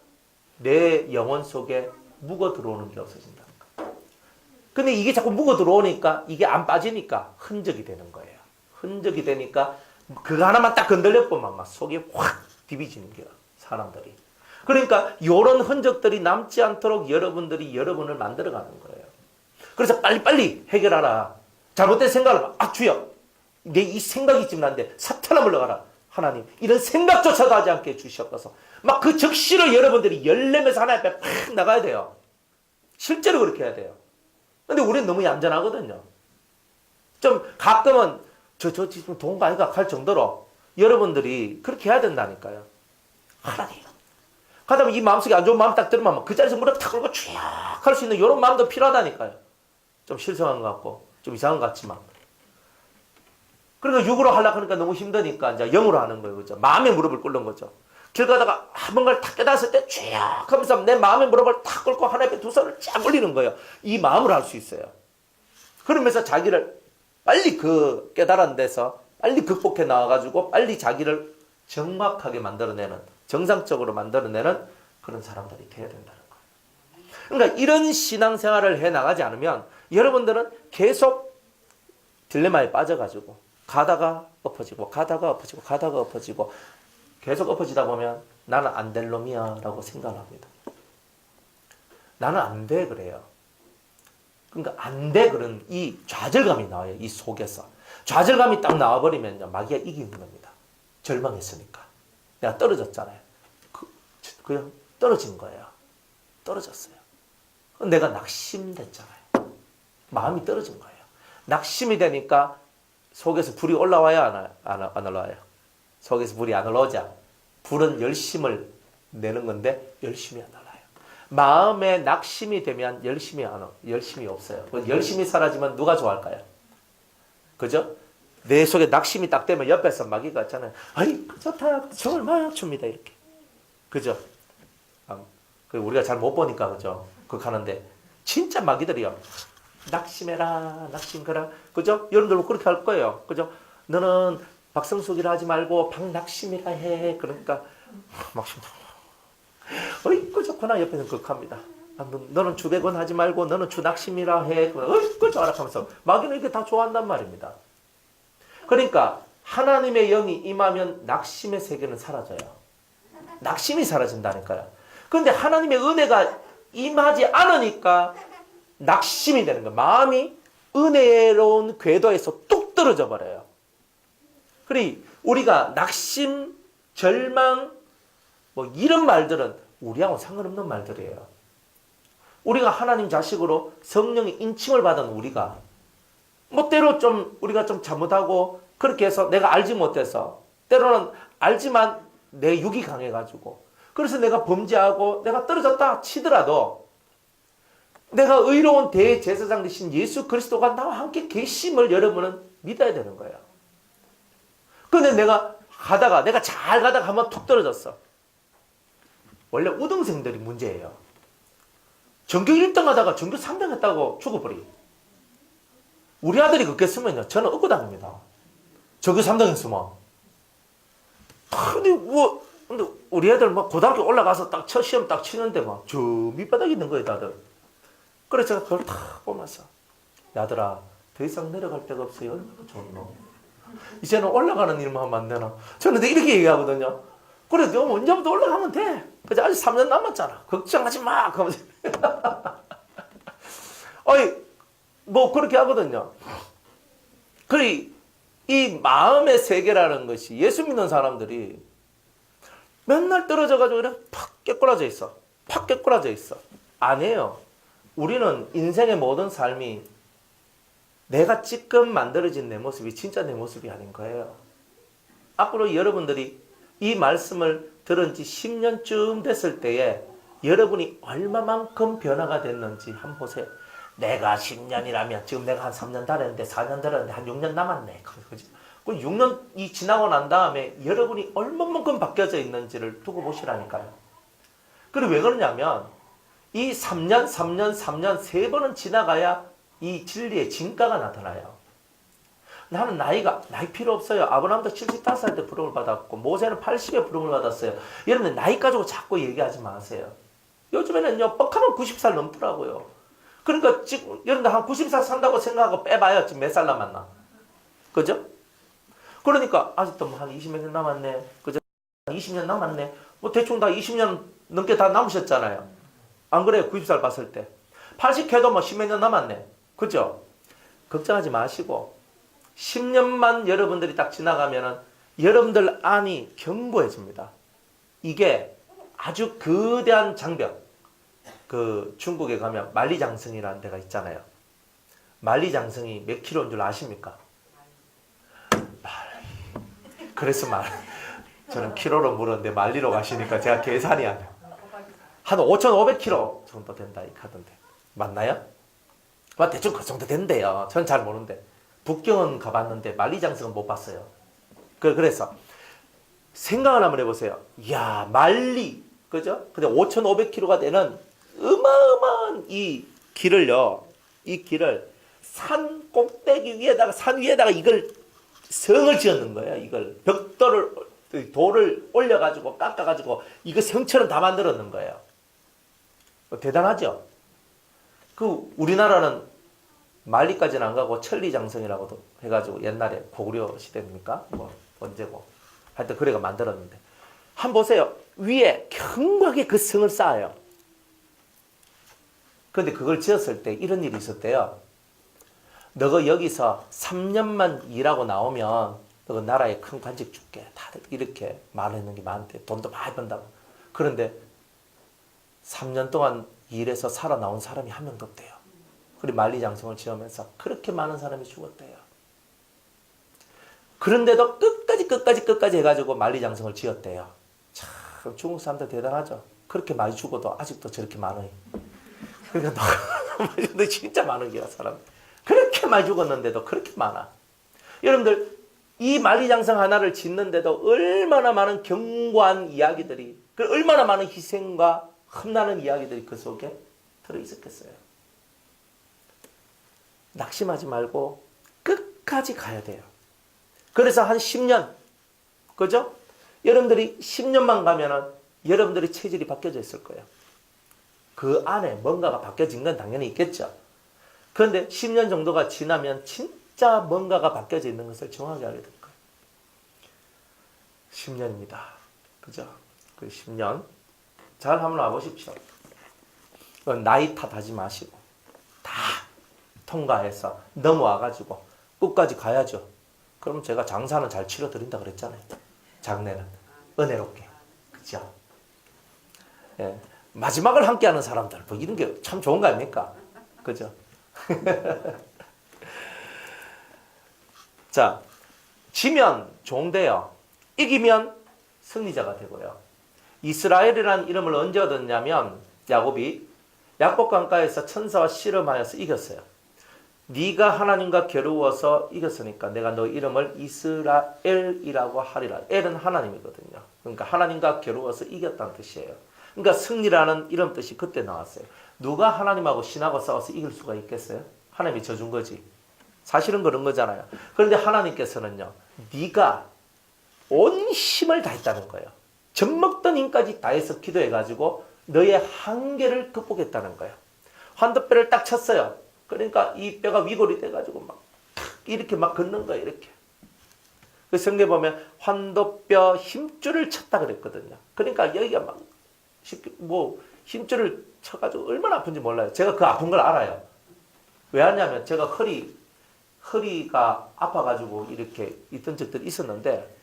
내 영혼 속에 묵어 들어오는 게 없어진다. 근데 이게 자꾸 묵어 들어오니까 이게 안 빠지니까 흔적이 되는 거예요. 흔적이 되니까 그거 하나만 딱 건들려보면 막 속이 확 디비지는 거야, 사람들이. 그러니까 이런 흔적들이 남지 않도록 여러분들이 여러분을 만들어가는 거예요. 그래서 빨리빨리 해결하라. 잘못된 생각을 주여 내 이 생각이 지금 난데 사탄아 물러가라. 하나님 이런 생각조차도 하지 않게 해주시옵소서. 막 그 적시를 여러분들이 열내면서 하나님 앞에 팍 나가야 돼요. 실제로 그렇게 해야 돼요. 근데 우리는 너무 얌전하거든요. 좀 가끔은 저 지금 동가이가 갈 정도로 여러분들이 그렇게 해야 된다니까요. 하나님. 그다음에 이 마음속에 안 좋은 마음 딱 들으면 그 자리에서 무릎 탁 꿇고 쭉 할 수 있는 이런 마음도 필요하다니까요. 좀 실성한 것 같고 좀 이상한 것 같지만. 그러니까 육으로 하려고 하니까 너무 힘드니까 이제 영으로 하는 거예요. 그죠? 마음의 무릎을 꿇는 거죠. 길 가다가 뭔가를 탁 깨달았을 때 쭉 하면서 내 마음의 무릎을 탁 꿇고 하나님 앞에 두 손을 쫙 올리는 거예요. 이 마음으로 할 수 있어요. 그러면서 자기를 빨리 그 깨달은 데서 빨리 극복해 나와가지고 빨리 자기를 정확하게 만들어내는, 정상적으로 만들어내는 그런 사람들이 되어야 된다는 거예요. 그러니까 이런 신앙생활을 해 나가지 않으면 여러분들은 계속 딜레마에 빠져가지고 가다가 엎어지고 가다가 엎어지고 가다가 엎어지고 계속 엎어지다 보면 나는 안 될 놈이야 라고 생각합니다. 나는 안 돼 그래요. 그러니까 안 돼 그런 이 좌절감이 나와요. 이 속에서. 좌절감이 딱 나와버리면 마귀가 이기는 겁니다. 절망했으니까. 내가 떨어졌잖아요. 그냥 떨어진 거예요. 떨어졌어요. 내가 낙심됐잖아요. 마음이 떨어진 거예요. 낙심이 되니까 속에서 불이 올라와야 안 올라와요. 속에서 불이 안 올라오자 불은 열심을 내는 건데 열심히 안 올라와요. 마음에 낙심이 되면 열심이 없어요. 열심히 사라지면 누가 좋아할까요? 그죠? 내 속에 낙심이 딱 되면 옆에서 마귀가 있잖아요. 아이 좋다. 정을 막 줍니다. 이렇게. 그죠? 우리가 잘 못 보니까 그죠? 그거 하는데 진짜 마귀들이요. 낙심해라. 낙심해라. 그죠? 여러분들 그렇게 할 거예요. 그죠? 너는 박성숙이라 하지 말고 박낙심이라 해. 그러니까 막심. 어이구 좋구나. 옆에서 극합니다. 너는 주백원 하지 말고 너는 주낙심이라 해. 어이구 좋아라 하면서 마귀는 이렇게 다 좋아한단 말입니다. 그러니까 하나님의 영이 임하면 낙심의 세계는 사라져요. 낙심이 사라진다니까요. 그런데 하나님의 은혜가 임하지 않으니까 낙심이 되는 거예요. 마음이 은혜로운 궤도에서 뚝 떨어져 버려요. 그리 우리가 낙심, 절망 뭐 이런 말들은 우리하고 상관없는 말들이에요. 우리가 하나님 자식으로 성령의 인칭을 받은 우리가 뭐 때로 좀 우리가 좀 잘못하고 그렇게 해서 내가 알지 못해서 때로는 알지만 내 육이 강해가지고 그래서 내가 범죄하고 내가 떨어졌다 치더라도 내가 의로운 대제사장 되신 예수 그리스도가 나와 함께 계심을 여러분은 믿어야 되는 거예요. 근데 내가 가다가 내가 잘 가다가 한번 툭 떨어졌어. 원래 우등생들이 문제예요. 전교 1등 하다가 전교 3등 했다고 죽어버리. 우리 아들이 그렇게 했으면요. 저는 얻고 다닙니다. 전교 3등 했으면. 근데 우리 애들 막 고등학교 올라가서 딱 첫 시험 딱 치는데 막 저 밑바닥에 있는 거예요, 다들. 그래서 제가 그걸 탁 보면서 야들아, 더 이상 내려갈 데가 없어요. 얼마나 좋노. 이제는 올라가는 일만 하면 안 되나. 저는 이렇게 얘기하거든요. 그래, 너 언제부터 올라가면 돼. 그래서 아직 3년 남았잖아. 걱정하지 마. 그러면서. 어이, 뭐 그렇게 하거든요. 그래, 이 마음의 세계라는 것이 예수 믿는 사람들이 맨날 떨어져가지고 그냥 팍 깨꼬라져 있어. 팍 깨꼬라져 있어. 아니에요. 우리는 인생의 모든 삶이 내가 지금 만들어진 내 모습이 진짜 내 모습이 아닌 거예요. 앞으로 여러분들이 이 말씀을 들은 지 10년쯤 됐을 때에 여러분이 얼마만큼 변화가 됐는지 한번 보세요. 내가 10년이라면 지금 내가 한 3년 달았는데 4년 달았는데 한 6년 남았네. 그지? 그 6년이 지나고 난 다음에 여러분이 얼마만큼 바뀌어져 있는지를 두고 보시라니까요. 그리고 왜 그러냐면 이 3년 세 번은 지나가야 이 진리의 진가가 나타나요. 나는 나이 필요 없어요. 아브라함도 75살 때 부름을 받았고 모세는 80에 부름을 받았어요. 여러분 나이 가지고 자꾸 얘기하지 마세요. 요즘에는요 뻑하면 90살 넘더라고요. 그러니까 지금 여러분들 한 90살 산다고 생각하고 빼봐요. 지금 몇 살 남았나? 그죠? 그러니까 아직도 뭐 한 20몇 년 남았네. 그죠? 20년 남았네. 뭐 대충 다 20년 넘게 다 남으셨잖아요. 안 그래요? 90살 봤을 때. 80 해도 뭐 10몇 년 남았네. 그죠? 걱정하지 마시고 10년만 여러분들이 딱 지나가면은 여러분들 안이 견고해집니다. 이게 아주 거대한 장벽. 그 중국에 가면 만리장성이라는 데가 있잖아요. 만리장성이 몇 킬로인 줄 아십니까? 그래서 저는 키로로 물었는데 말리로 가시니까 제가 계산이 안 돼요. 한 5,500kg 정도 된다 이 카던데 맞나요? 대충 그 정도 된대요. 전 잘 모르는데 북경은 가봤는데 만리장성은 못 봤어요. 그래서 생각을 한번 해보세요. 이야 말리 그죠? 근데 5,500kg가 되는 어마어마한 이 길을요. 이 길을 산 꼭대기 위에다가 산 위에다가 이걸 성을 지었는 거예요. 이걸 돌을 올려가지고 깎아가지고 이거 성처럼 다 만들었는 거예요. 대단하죠? 우리나라는 만리까지는 안 가고 천리장성이라고도 해가지고 옛날에 고구려 시대입니까? 뭐 언제고 하여튼 그래가 만들었는데 한번 보세요. 위에 견고하게 그 성을 쌓아요. 그런데 그걸 지었을 때 이런 일이 있었대요. 너가 여기서 3년만 일하고 나오면 너가 나라에 큰 관직 줄게. 다들 이렇게 말하는 게 많대. 돈도 많이 번다고. 그런데 3년 동안 일해서 살아나온 사람이 한 명도 없대요. 그리고 만리장성을 지으면서 그렇게 많은 사람이 죽었대요. 그런데도 끝까지 해가지고 만리장성을 지었대요. 참 중국 사람들 대단하죠. 그렇게 많이 죽어도 아직도 저렇게 많아요. 그러니까 너 진짜 많은 게야 사람. 그렇게 많이 죽었는데도 그렇게 많아. 여러분들 이 만리장성 하나를 짓는데도 얼마나 많은 견고한 이야기들이 얼마나 많은 희생과 험난한 이야기들이 그 속에 들어있었겠어요. 낙심하지 말고 끝까지 가야 돼요. 그래서 한 10년 그죠? 여러분들이 10년만 가면은 여러분들의 체질이 바뀌어져 있을 거예요. 그 안에 뭔가가 바뀌어진 건 당연히 있겠죠. 그런데 10년 정도가 지나면 진짜 뭔가가 바뀌어져 있는 것을 정확하게 알게 될 거예요. 10년입니다. 그죠? 그 10년. 잘 한번 와보십시오. 나이 탓하지 마시고 다 통과해서 넘어와가지고 끝까지 가야죠. 그럼 제가 장사는 잘 치러드린다 그랬잖아요. 장래는 은혜롭게. 그죠? 예. 마지막을 함께하는 사람들 뭐 이런 게 참 좋은 거 아닙니까? 그죠? 자, 지면 종대요. 이기면 승리자가 되고요. 이스라엘이라는 이름을 언제 얻었냐면 야곱이 야복 강가에서 천사와 씨름하여서 이겼어요. 네가 하나님과 겨루어서 이겼으니까 내가 너 이름을 이스라엘이라고 하리라. 엘은 하나님이거든요. 그러니까 하나님과 겨루어서 이겼다는 뜻이에요. 그러니까 승리라는 이런 뜻이 그때 나왔어요. 누가 하나님하고 신하고 싸워서 이길 수가 있겠어요? 하나님이 져준 거지. 사실은 그런 거잖아요. 그런데 하나님께서는요. 네가 온 힘을 다했다는 거예요. 젖먹던 힘까지 다해서 기도해가지고 너의 한계를 극복했다는 거예요. 환도뼈를 딱 쳤어요. 그러니까 이 뼈가 위골이 돼가지고 막 이렇게 막 걷는 거예요. 이렇게. 그 성경에 보면 환도뼈 힘줄을 쳤다 그랬거든요. 그러니까 여기가 막 힘줄을 쳐가지고 얼마나 아픈지 몰라요. 제가 그 아픈 걸 알아요. 왜 하냐면 제가 허리가 아파가지고 이렇게 있던 적들이 있었는데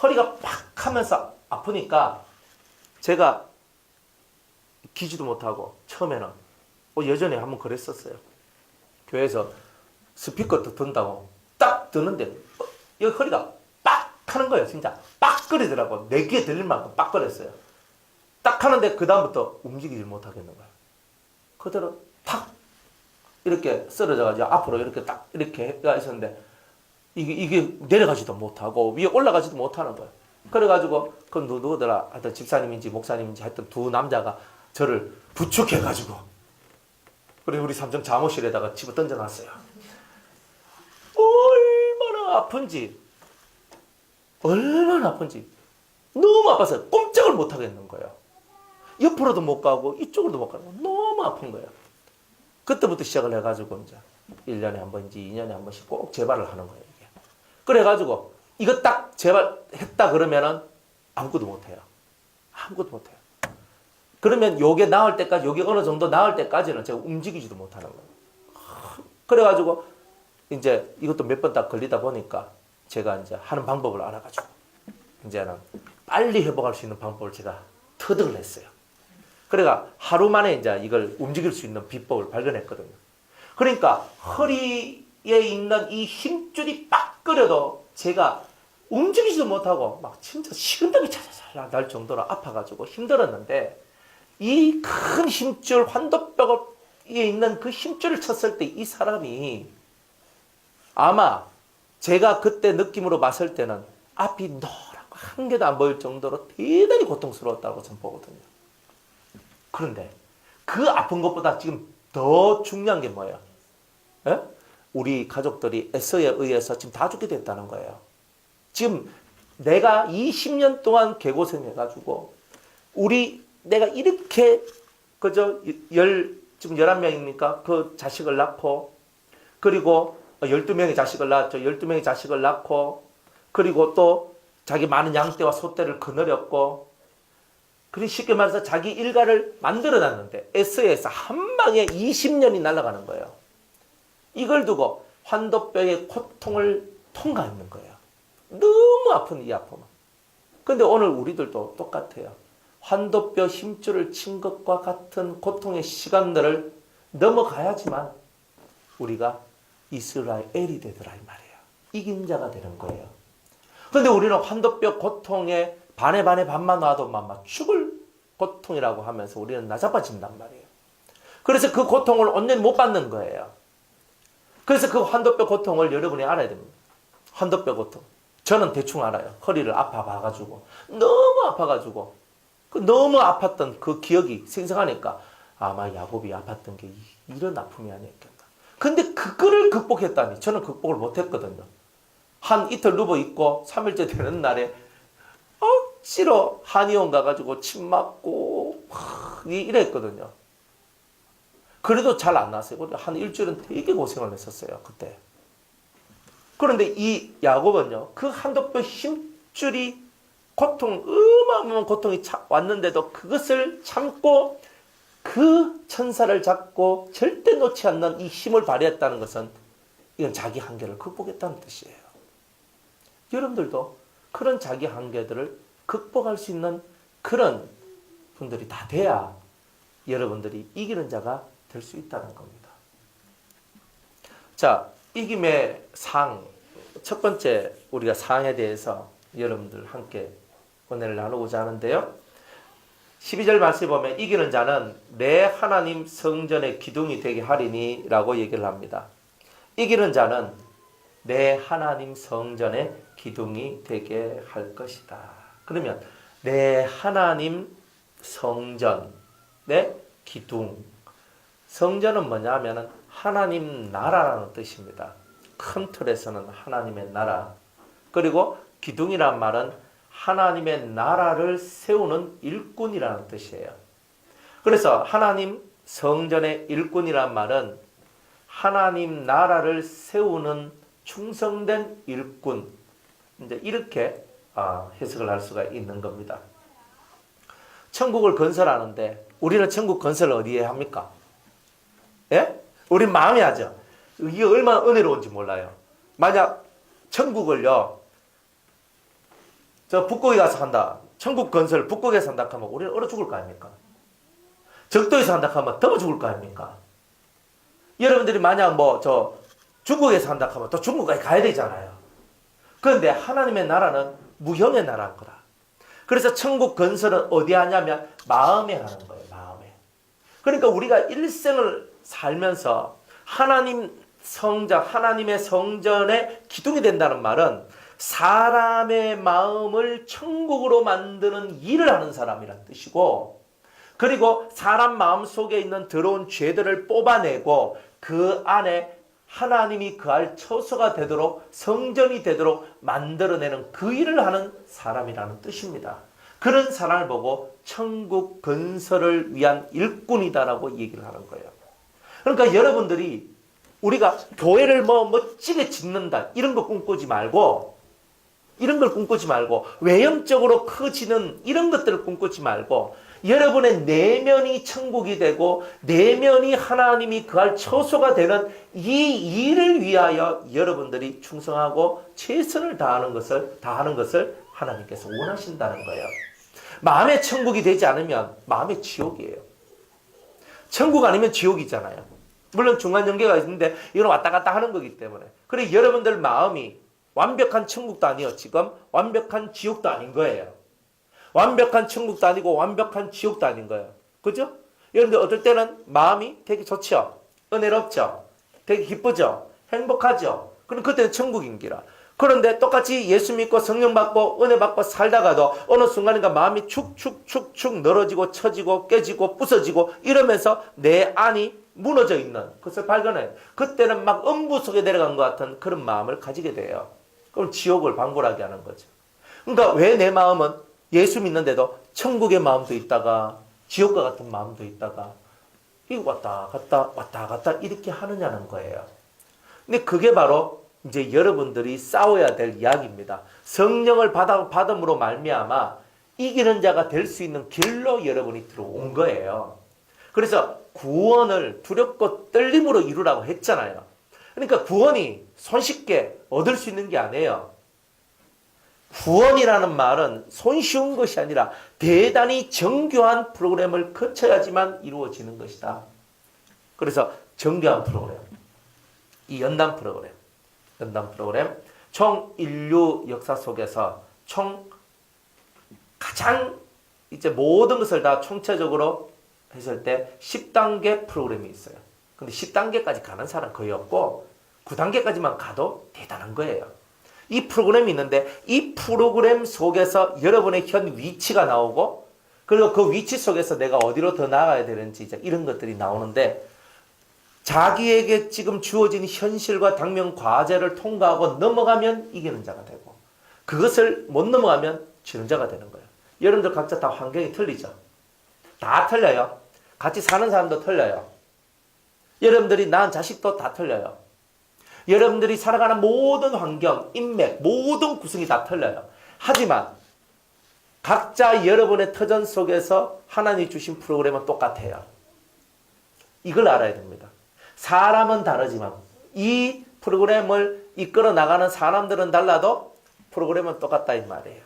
허리가 팍 하면서 아프니까 제가 기지도 못하고 처음에는 예전에 한번 그랬었어요. 교회에서 스피커 든다고 딱 드는데 여기 허리가 빡 하는 거예요. 진짜 빡 거리더라고. 내 귀에 들릴 만큼 빡 거렸어요. 딱 하는데 그 다음부터 움직이지 못하겠는 거예요. 그대로 탁 이렇게 쓰러져가지고 앞으로 이렇게 딱 이렇게 가 있었는데 이게 내려가지도 못하고 위에 올라가지도 못하는 거예요. 그래가지고 그 누구더라 하여튼 집사님인지 목사님인지 하여튼 두 남자가 저를 부축해가지고 그리고 우리 삼성 잠옷실에다가 집어 던져놨어요. 얼마나 아픈지 너무 아파서 꼼짝을 못 하겠는 거예요. 옆으로도 못 가고 이쪽으로도 못 가고 너무 아픈 거예요. 그때부터 시작을 해가지고 이제 1년에 한 번인지 2년에 한 번씩 꼭 재발을 하는 거예요. 이게. 그래가지고 이거 딱 재발했다 그러면은 아무것도 못해요. 아무것도 못해요. 그러면 요게 나을 때까지, 요게 어느 정도 나을 때까지는 제가 움직이지도 못하는 거예요. 그래가지고 이제 이것도 몇 번 딱 걸리다 보니까 제가 이제 하는 방법을 알아가지고 이제는 빨리 회복할 수 있는 방법을 제가 터득을 했어요. 그래가 하루 만에 이제 이걸 움직일 수 있는 비법을 발견했거든요. 그러니까 허리에 있는 이 힘줄이 빡 끓여도 제가 움직이지도 못하고 막 진짜 식은땀이 차차차 날 정도로 아파가지고 힘들었는데 이 큰 힘줄 환도뼈에 있는 그 힘줄을 쳤을 때 이 사람이 아마 제가 그때 느낌으로 봤을 때는 앞이 노랗고 한 개도 안 보일 정도로 대단히 고통스러웠다고 저는 보거든요. 그런데 그 아픈 것보다 지금 더 중요한 게 뭐예요? 예? 우리 가족들이 S에 의해서 지금 다 죽게 됐다는 거예요. 지금 내가 20년 동안 개고생해가지고 내가 이렇게 지금 11명입니까? 그 자식을 낳고 그리고 12명의 자식을 낳았죠. 12명의 자식을 낳고 그리고 또 자기 많은 양떼와 소떼를 거느렸고 그리고 쉽게 말해서 자기 일가를 만들어놨는데 S에서 한 방에 20년이 날아가는 거예요. 이걸 두고 환도뼈의 고통을 통과하는 거예요. 너무 아픈 이 아픔. 근데 오늘 우리들도 똑같아요. 환도뼈 힘줄을 친 것과 같은 고통의 시간들을 넘어가야지만 우리가 이스라엘이 되더라 이 말이에요. 이긴 자가 되는 거예요. 근데 우리는 환도뼈 고통에 반에 반만 놔도 막 죽을 고통이라고 하면서 우리는 나자빠진단 말이에요. 그래서 그 고통을 온전히 못 받는 거예요. 그래서 그 환도뼈 고통을 여러분이 알아야 됩니다. 환도뼈 고통. 저는 대충 알아요. 허리를 아파봐가지고 너무 아파가지고 너무 아팠던 그 기억이 생생하니까 아마 야곱이 아팠던 게 이런 아픔이 아니었겠나. 근데 그거를 극복했다니 저는 극복을 못했거든요. 한 이틀 누워있고 3일째 되는 날에 억지로 한의원 가가지고 침 맞고 이랬거든요. 그래도 잘 안 났어요. 한 일주일은 되게 고생을 했었어요. 그때. 그런데 이 야곱은요. 그 환도뼈 힘줄이 어마어마한 고통이 왔는데도 그것을 참고 그 천사를 잡고 절대 놓지 않는 이 힘을 발휘했다는 것은 이건 자기 한계를 극복했다는 뜻이에요. 여러분들도 그런 자기 한계들을 극복할 수 있는 그런 분들이 다 돼야 여러분들이 이기는 자가 될 수 있다는 겁니다. 자, 이김의 상, 첫 번째 우리가 상에 대해서 여러분들 함께 은혜를 나누고자 하는데요. 12절 말씀에 보면 이기는 자는 내 하나님 성전의 기둥이 되게 하리니 라고 얘기를 합니다. 이기는 자는 내 하나님 성전의 기둥이 되게 할 것이다. 그러면 내 하나님 성전, 내 기둥. 성전은 뭐냐 하면은 하나님 나라라는 뜻입니다. 큰 틀에서는 하나님의 나라. 그리고 기둥이란 말은 하나님의 나라를 세우는 일꾼이라는 뜻이에요. 그래서 하나님 성전의 일꾼이란 말은 하나님 나라를 세우는 충성된 일꾼. 이제 이렇게 해석을 할 수가 있는 겁니다. 천국을 건설하는데 우리는 천국 건설을 어디에 합니까? 예? 우리 마음에 하죠. 이게 얼마나 은혜로운지 몰라요. 만약 천국을요, 저 북극에 가서 한다. 천국 건설 북극에서 한다 하면 우리는 얼어 죽을 거 아닙니까? 적도에서 한다 하면 더워 죽을 거 아닙니까? 여러분들이 만약 중국에서 한다 하면 또 중국까지 가야 되잖아요. 그런데 하나님의 나라는 무형의 나라인 거다. 그래서 천국 건설은 어디에 하냐면 마음에 하는 거예요. 마음에. 그러니까 우리가 일생을 살면서 하나님의 성전의 기둥이 된다는 말은 사람의 마음을 천국으로 만드는 일을 하는 사람이라는 뜻이고, 그리고 사람 마음 속에 있는 더러운 죄들을 뽑아내고 그 안에 하나님이 거할 처소가 되도록, 성전이 되도록 만들어내는 그 일을 하는 사람이라는 뜻입니다. 그런 사람을 보고 천국 건설을 위한 일꾼이다라고 얘기를 하는 거예요. 그러니까 여러분들이 우리가 교회를 멋지게 짓는다 이런 거 꿈꾸지 말고, 외형적으로 커지는 이런 것들을 꿈꾸지 말고, 여러분의 내면이 천국이 되고 내면이 하나님이 거할 처소가 되는 이 일을 위하여 여러분들이 충성하고 최선을 다하는 것을 하나님께서 원하신다는 거예요. 마음의 천국이 되지 않으면 마음의 지옥이에요. 천국 아니면 지옥이잖아요. 물론 중간 연계가 있는데 이건 왔다 갔다 하는 거기 때문에. 그래 여러분들 마음이 완벽한 천국도 아니에요. 지금 완벽한 지옥도 아닌 거예요. 완벽한 천국도 아니고 완벽한 지옥도 아닌 거예요. 그죠? 여러분들 어떨 때는 마음이 되게 좋죠. 은혜롭죠. 되게 기쁘죠. 행복하죠. 그럼 그때는 천국인기라. 그런데 똑같이 예수 믿고 성령 받고 은혜 받고 살다가도 어느 순간인가 마음이 축축축축 늘어지고 처지고 깨지고 부서지고 이러면서 내 안이 무너져 있는 것을 발견해요. 그때는 막 음부 속에 내려간 것 같은 그런 마음을 가지게 돼요. 그럼 지옥을 방불하게 하는 거죠. 그러니까 왜 내 마음은 예수 믿는데도 천국의 마음도 있다가 지옥과 같은 마음도 있다가 이거 왔다 갔다 이렇게 하느냐는 거예요. 근데 그게 바로 이제 여러분들이 싸워야 될 이야기입니다. 성령을 받음으로 말미암아 이기는 자가 될 수 있는 길로 여러분이 들어온 거예요. 그래서 구원을 두렵고 떨림으로 이루라고 했잖아요. 그러니까 구원이 손쉽게 얻을 수 있는 게 아니에요. 구원이라는 말은 손쉬운 것이 아니라 대단히 정교한 프로그램을 거쳐야지만 이루어지는 것이다. 그래서 정교한 프로그램, 이 연단 프로그램, 총 인류 역사 속에서 총 가장 이제 모든 것을 다 총체적으로 했을 때 10단계 프로그램이 있어요. 근데 10단계까지 가는 사람 거의 없고 9단계까지만 가도 대단한 거예요. 이 프로그램이 있는데 이 프로그램 속에서 여러분의 현 위치가 나오고 그리고 그 위치 속에서 내가 어디로 더 나아가야 되는지 이제 이런 것들이 나오는데 자기에게 지금 주어진 현실과 당면 과제를 통과하고 넘어가면 이기는 자가 되고 그것을 못 넘어가면 지는 자가 되는 거예요. 여러분들 각자 다 환경이 틀리죠. 다 틀려요. 같이 사는 사람도 틀려요. 여러분들이 낳은 자식도 다 틀려요. 여러분들이 살아가는 모든 환경, 인맥, 모든 구성이 다 틀려요. 하지만 각자 여러분의 터전 속에서 하나님이 주신 프로그램은 똑같아요. 이걸 알아야 됩니다. 사람은 다르지만 이 프로그램을 이끌어 나가는 사람들은 달라도 프로그램은 똑같다 이 말이에요.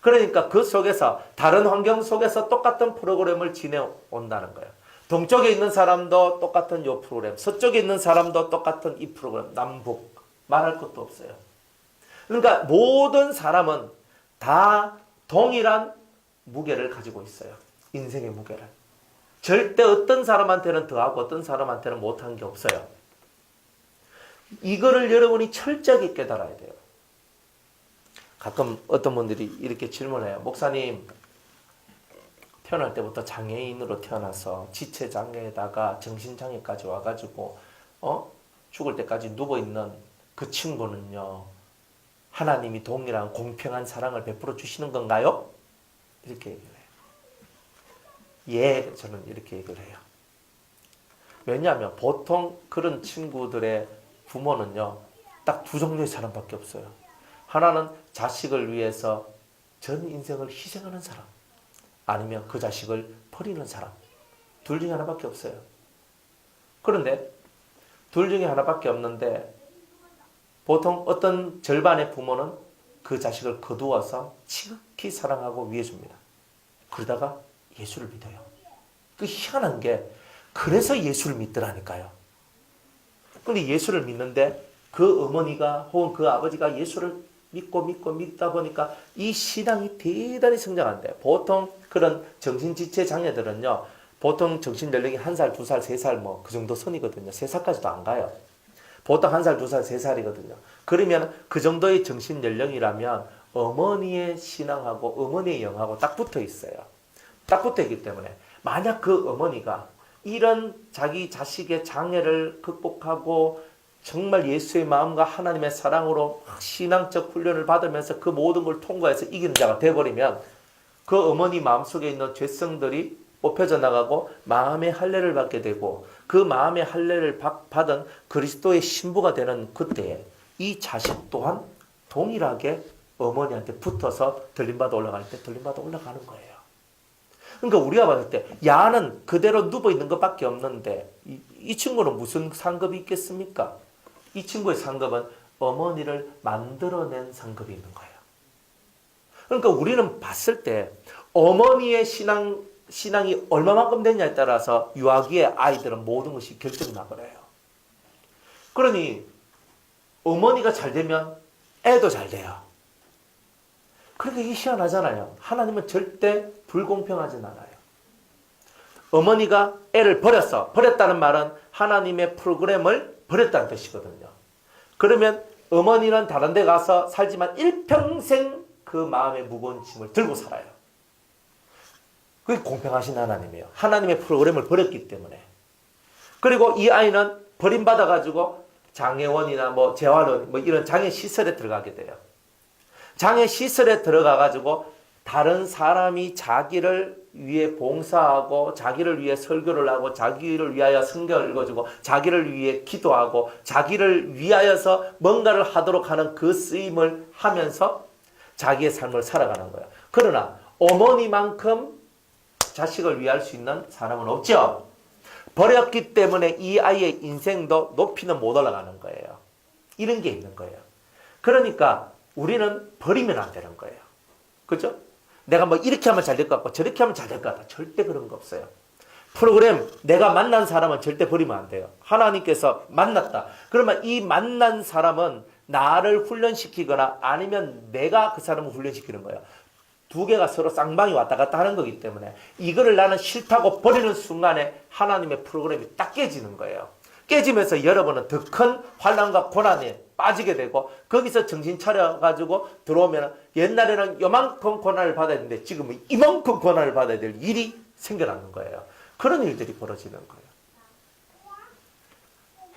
그러니까 그 속에서 다른 환경 속에서 똑같은 프로그램을 지내온다는 거예요. 동쪽에 있는 사람도 똑같은 요 프로그램, 서쪽에 있는 사람도 똑같은 이 프로그램, 남북 말할 것도 없어요. 그러니까 모든 사람은 다 동일한 무게를 가지고 있어요. 인생의 무게를. 절대 어떤 사람한테는 더하고 어떤 사람한테는 못한 게 없어요. 이거를 여러분이 철저하게 깨달아야 돼요. 가끔 어떤 분들이 이렇게 질문해요. 목사님, 태어날 때부터 장애인으로 태어나서 지체장애에다가 정신장애까지 와가지고 죽을 때까지 누워있는 그 친구는요. 하나님이 동일한 공평한 사랑을 베풀어 주시는 건가요? 이렇게 얘기를 해요. 예, 저는 이렇게 얘기를 해요. 왜냐하면 보통 그런 친구들의 부모는요. 딱 두 종류의 사람밖에 없어요. 하나는 자식을 위해서 전 인생을 희생하는 사람. 아니면 그 자식을 버리는 사람. 둘 중에 하나밖에 없어요. 그런데 둘 중에 하나밖에 없는데 보통 어떤 절반의 부모는 그 자식을 거두어서 지극히 사랑하고 위해줍니다. 그러다가 예수를 믿어요. 그 희한한 게 그래서 예수를 믿더라니까요. 그런데 예수를 믿는데 그 어머니가 혹은 그 아버지가 예수를 믿고 믿다 보니까 이 신앙이 대단히 성장한대요. 보통 그런 정신지체 장애들은요. 보통 정신연령이 1살, 2살, 3살 뭐 그 정도 선이거든요. 3살까지도 안 가요. 보통 1살, 2살, 3살이거든요. 그러면 그 정도의 정신연령이라면 어머니의 신앙하고 어머니의 영하고 딱 붙어 있어요. 딱 붙어 있기 때문에 만약 그 어머니가 이런 자기 자식의 장애를 극복하고 정말 예수의 마음과 하나님의 사랑으로 신앙적 훈련을 받으면서 그 모든 걸 통과해서 이기는 자가 되어버리면 그 어머니 마음속에 있는 죄성들이 뽑혀져 나가고 마음의 할례를 받게 되고 그 마음의 할례를 받은 그리스도의 신부가 되는 그때에 이 자식 또한 동일하게 어머니한테 붙어서 들림받아 올라갈 때 들림받아 올라가는 거예요. 그러니까 우리가 봤을 때 야는 그대로 누워있는 것밖에 없는데 이 친구는 무슨 상급이 있겠습니까? 이 친구의 상급은 어머니를 만들어낸 상급이 있는 거예요. 그러니까 우리는 봤을 때 어머니의 신앙이 얼마만큼 되냐에 따라서 유아기의 아이들은 모든 것이 결정이 나버려요. 그러니 어머니가 잘 되면 애도 잘 돼요. 그러니까 이게 희한하잖아요. 하나님은 절대 불공평하진 않아요. 어머니가 애를 버렸어. 버렸다는 말은 하나님의 프로그램을 버렸다는 뜻이거든요. 그러면 어머니는 다른 데 가서 살지만 일평생 그 마음의 무거운 짐을 들고 살아요. 그게 공평하신 하나님이에요. 하나님의 프로그램을 버렸기 때문에. 그리고 이 아이는 버림받아가지고 장애원이나 재활원 이런 장애 시설에 들어가게 돼요. 장애 시설에 들어가가지고 다른 사람이 자기를 위해 봉사하고 자기를 위해 설교를 하고 자기를 위하여 성경을 읽어주고 자기를 위해 기도하고 자기를 위하여서 뭔가를 하도록 하는 그 쓰임을 하면서 자기의 삶을 살아가는 거예요. 그러나 어머니만큼 자식을 위할 수 있는 사람은 없죠. 버렸기 때문에 이 아이의 인생도 높이는 못 올라가는 거예요. 이런 게 있는 거예요. 그러니까 우리는 버리면 안 되는 거예요. 그죠? 내가 이렇게 하면 잘 될 것 같고 저렇게 하면 잘 될 것 같다. 절대 그런 거 없어요. 프로그램 내가 만난 사람은 절대 버리면 안 돼요. 하나님께서 만났다. 그러면 이 만난 사람은 나를 훈련시키거나 아니면 내가 그 사람을 훈련시키는 거예요. 두 개가 서로 쌍방이 왔다 갔다 하는 거기 때문에 이거를 나는 싫다고 버리는 순간에 하나님의 프로그램이 딱 깨지는 거예요. 깨지면서 여러분은 더 큰 환난과 고난에 빠지게 되고 거기서 정신 차려가지고 들어오면 옛날에는 요만큼 고난을 받아야 되는데 지금은 이만큼 고난을 받아야 될 일이 생겨나는 거예요. 그런 일들이 벌어지는 거예요.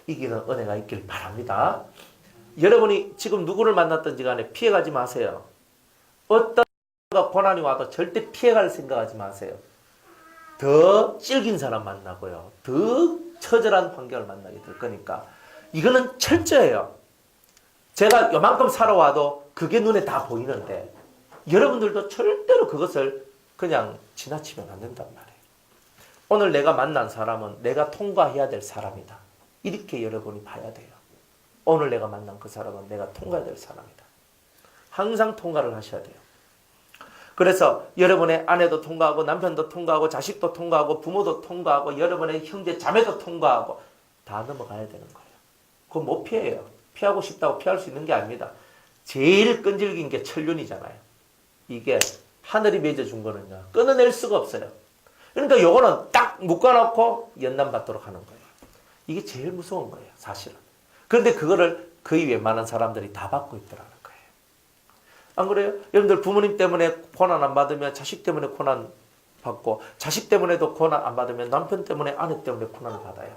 이기는 은혜가 있길 바랍니다. 여러분이 지금 누구를 만났든지 간에 피해가지 마세요. 어떤 고난이 와도 절대 피해갈 생각하지 마세요. 더 질긴 사람 만나고요. 더 처절한 환경을 만나게 될 거니까 이거는 철저해요. 제가 요만큼 살아와도 그게 눈에 다 보이는데 여러분들도 절대로 그것을 그냥 지나치면 안 된단 말이에요. 오늘 내가 만난 사람은 내가 통과해야 될 사람이다. 이렇게 여러분이 봐야 돼요. 오늘 내가 만난 그 사람은 내가 통과해야 될 사람이다. 항상 통과를 하셔야 돼요. 그래서 여러분의 아내도 통과하고 남편도 통과하고 자식도 통과하고 부모도 통과하고 여러분의 형제 자매도 통과하고 다 넘어가야 되는 거예요. 그건 못 피해요. 피하고 싶다고 피할 수 있는 게 아닙니다. 제일 끈질긴 게 천륜이잖아요. 이게 하늘이 맺어준 거는요. 끊어낼 수가 없어요. 그러니까 요거는 딱 묶어놓고 연단받도록 하는 거예요. 이게 제일 무서운 거예요. 사실은. 그런데 그거를 거의 웬만한 사람들이 다 받고 있더라는 거예요. 안 그래요? 여러분들 부모님 때문에 고난 안 받으면 자식 때문에 고난 받고 자식 때문에도 고난 안 받으면 남편 때문에 아내 때문에 고난을 받아요.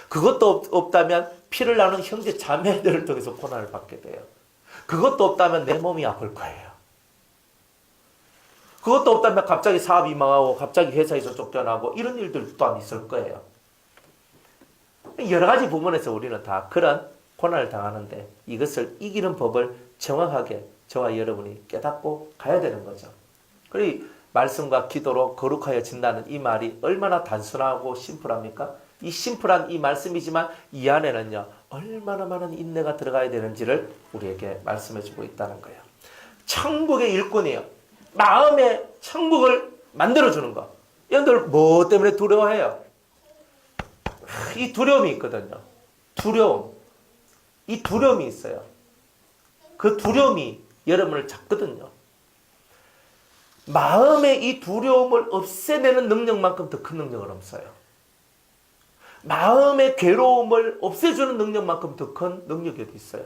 그것도 없다면 피를 나눈 형제 자매들을 통해서 고난을 받게 돼요. 그것도 없다면 내 몸이 아플 거예요. 그것도 없다면 갑자기 사업이 망하고 갑자기 회사에서 쫓겨나고 이런 일들 또한 있을 거예요. 여러 가지 부분에서 우리는 다 그런 고난을 당하는데 이것을 이기는 법을 정확하게 저와 여러분이 깨닫고 가야 되는 거죠. 그리고 말씀과 기도로 거룩하여진다는 이 말이 얼마나 단순하고 심플합니까? 이 심플한 이 말씀이지만 이 안에는요 얼마나 많은 인내가 들어가야 되는지를 우리에게 말씀해주고 있다는 거예요. 천국의 일꾼이에요. 마음의 천국을 만들어주는 거. 여러분들 뭐 때문에 두려워해요? 이 두려움이 있거든요. 두려움. 이 두려움이 있어요. 그 두려움이 여러분을 잡거든요. 마음의 이 두려움을 없애내는 능력만큼 더 큰 능력은 없어요. 마음의 괴로움을 없애주는 능력만큼 더 큰 능력이 어디 있어요?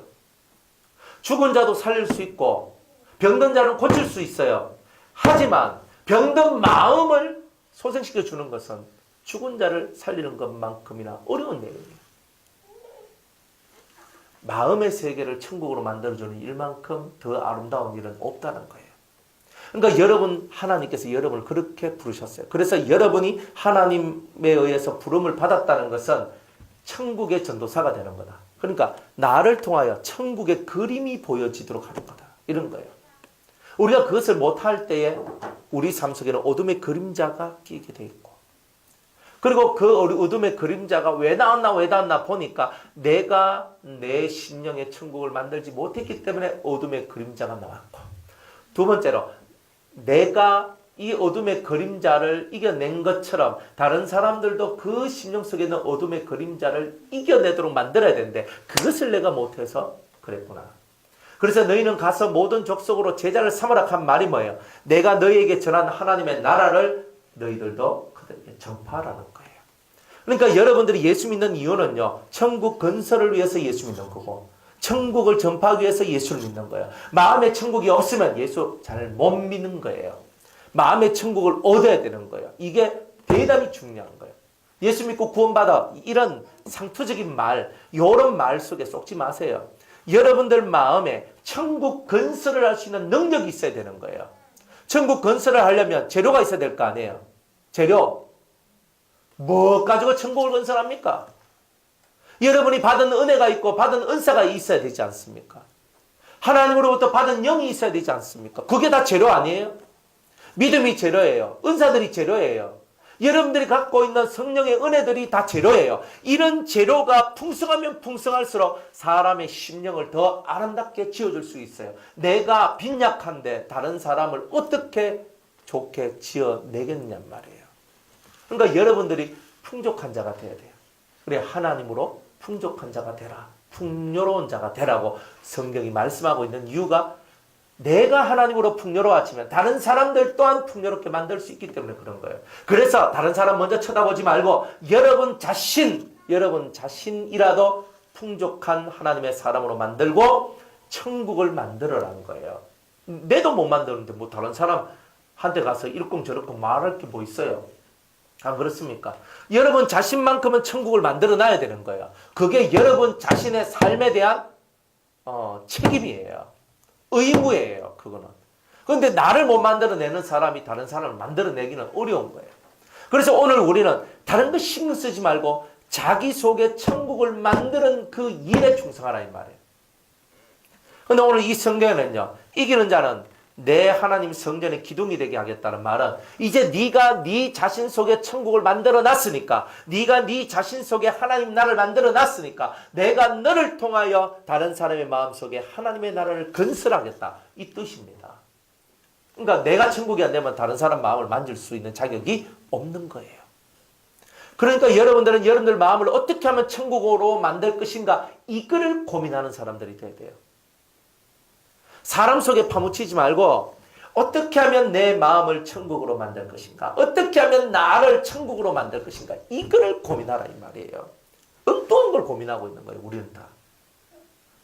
죽은 자도 살릴 수 있고 병든 자는 고칠 수 있어요. 하지만 병든 마음을 소생시켜 주는 것은 죽은 자를 살리는 것만큼이나 어려운 내용이에요. 마음의 세계를 천국으로 만들어주는 일만큼 더 아름다운 일은 없다는 거예요. 그러니까 여러분, 하나님께서 여러분을 그렇게 부르셨어요. 그래서 여러분이 하나님에 의해서 부름을 받았다는 것은 천국의 전도사가 되는 거다. 그러니까 나를 통하여 천국의 그림이 보여지도록 하는 거다. 이런 거예요. 우리가 그것을 못할 때에 우리 삶 속에는 어둠의 그림자가 끼게 돼 있고 그리고 그 어둠의 그림자가 왜 나왔나 보니까 내가 내 심령의 천국을 만들지 못했기 때문에 어둠의 그림자가 나왔고 두 번째로 내가 이 어둠의 그림자를 이겨낸 것처럼 다른 사람들도 그 심령 속에 있는 어둠의 그림자를 이겨내도록 만들어야 되는데 그것을 내가 못해서 그랬구나. 그래서 너희는 가서 모든 족속으로 제자를 삼으라 한 말이 뭐예요? 내가 너희에게 전한 하나님의 나라를 너희들도 그들에게 전파하라는 거예요. 그러니까 여러분들이 예수 믿는 이유는요, 천국 건설을 위해서 예수 믿는 거고, 천국을 전파하기 위해서 예수를 믿는 거예요. 마음에 천국이 없으면 예수 잘 못 믿는 거예요. 마음의 천국을 얻어야 되는 거예요. 이게 대단히 중요한 거예요. 예수 믿고 구원받아, 이런 상투적인 말, 이런 말 속에 쏙지 마세요. 여러분들 마음에 천국 건설을 할 수 있는 능력이 있어야 되는 거예요. 천국 건설을 하려면 재료가 있어야 될 거 아니에요. 재료. 뭐 가지고 천국을 건설합니까? 여러분이 받은 은혜가 있고 받은 은사가 있어야 되지 않습니까? 하나님으로부터 받은 영이 있어야 되지 않습니까? 그게 다 재료 아니에요? 믿음이 재료예요. 은사들이 재료예요. 여러분들이 갖고 있는 성령의 은혜들이 다 재료예요. 이런 재료가 풍성하면 풍성할수록 사람의 심령을 더 아름답게 지어줄 수 있어요. 내가 빈약한데 다른 사람을 어떻게 좋게 지어내겠냔 말이에요. 그러니까 여러분들이 풍족한 자가 되어야 돼요. 그래, 하나님으로 풍족한 자가 되라. 풍요로운 자가 되라고 성경이 말씀하고 있는 이유가, 내가 하나님으로 풍요로워지면 다른 사람들 또한 풍요롭게 만들 수 있기 때문에 그런 거예요. 그래서 다른 사람 먼저 쳐다보지 말고 여러분 자신이라도 풍족한 하나님의 사람으로 만들고 천국을 만들어라는 거예요. 내도 못 만드는데 뭐 다른 사람한테 가서 이렇쿵저렇쿵 말할 게 뭐 있어요? 안 그렇습니까? 여러분 자신만큼은 천국을 만들어 놔야 되는 거예요. 그게 여러분 자신의 삶에 대한 책임이에요. 의무예요, 그거는. 그런데 나를 못 만들어내는 사람이 다른 사람을 만들어내기는 어려운 거예요. 그래서 오늘 우리는 다른 거 신경 쓰지 말고 자기 속에 천국을 만드는 그 일에 충성하라 이 말이에요. 그런데 오늘 이 성경에는요, 이기는 자는 내 하나님 성전의 기둥이 되게 하겠다는 말은, 이제 네가 네 자신 속에 천국을 만들어 놨으니까, 네가 네 자신 속에 하나님 나라를 만들어 놨으니까 내가 너를 통하여 다른 사람의 마음속에 하나님의 나라를 건설하겠다, 이 뜻입니다. 그러니까 내가 천국이 안 되면 다른 사람 마음을 만질 수 있는 자격이 없는 거예요. 그러니까 여러분들은 여러분들 마음을 어떻게 하면 천국으로 만들 것인가, 이거를 고민하는 사람들이 돼야 돼요. 사람 속에 파묻히지 말고 어떻게 하면 내 마음을 천국으로 만들 것인가, 어떻게 하면 나를 천국으로 만들 것인가, 이거를 고민하라 이 말이에요. 엉뚱한 걸 고민하고 있는 거예요. 우리는 다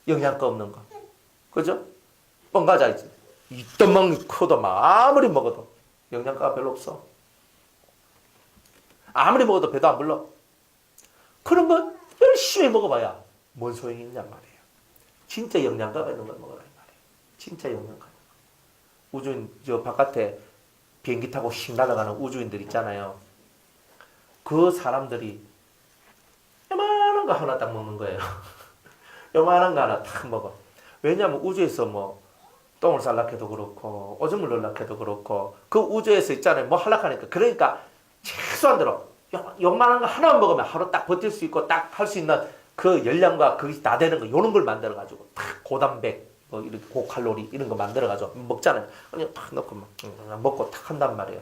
영양가 없는 거, 그죠? 뻥가자 있지. 이딴만 커도 아무리 먹어도 영양가가 별로 없어. 아무리 먹어도 배도 안 불러. 그런 거 열심히 먹어봐야 뭔 소용이 있냔 말이에요. 진짜 영양가가 있는 걸 먹어라. 진짜 영양가. 우주인, 저 바깥에 비행기 타고 씩 날아가는 우주인들 있잖아요. 그 사람들이 요만한 거 하나 딱 먹는 거예요. 요만한 거 하나 딱 먹어. 왜냐하면 우주에서 뭐 똥을 쌀락해도 그렇고 오줌을 넣으려해도 그렇고 그 우주에서 있잖아요. 뭐 하려하니까. 그러니까 최소한대로 요만한 거 하나만 먹으면 하루 딱 버틸 수 있고 딱 할 수 있는 그 열량과 그것이 다 되는 거, 요런 걸 만들어가지고 딱 고단백, 뭐 이렇게 고칼로리 이런 거 만들어가지고 먹잖아요. 그냥 탁 넣고 먹고 탁 한단 말이에요.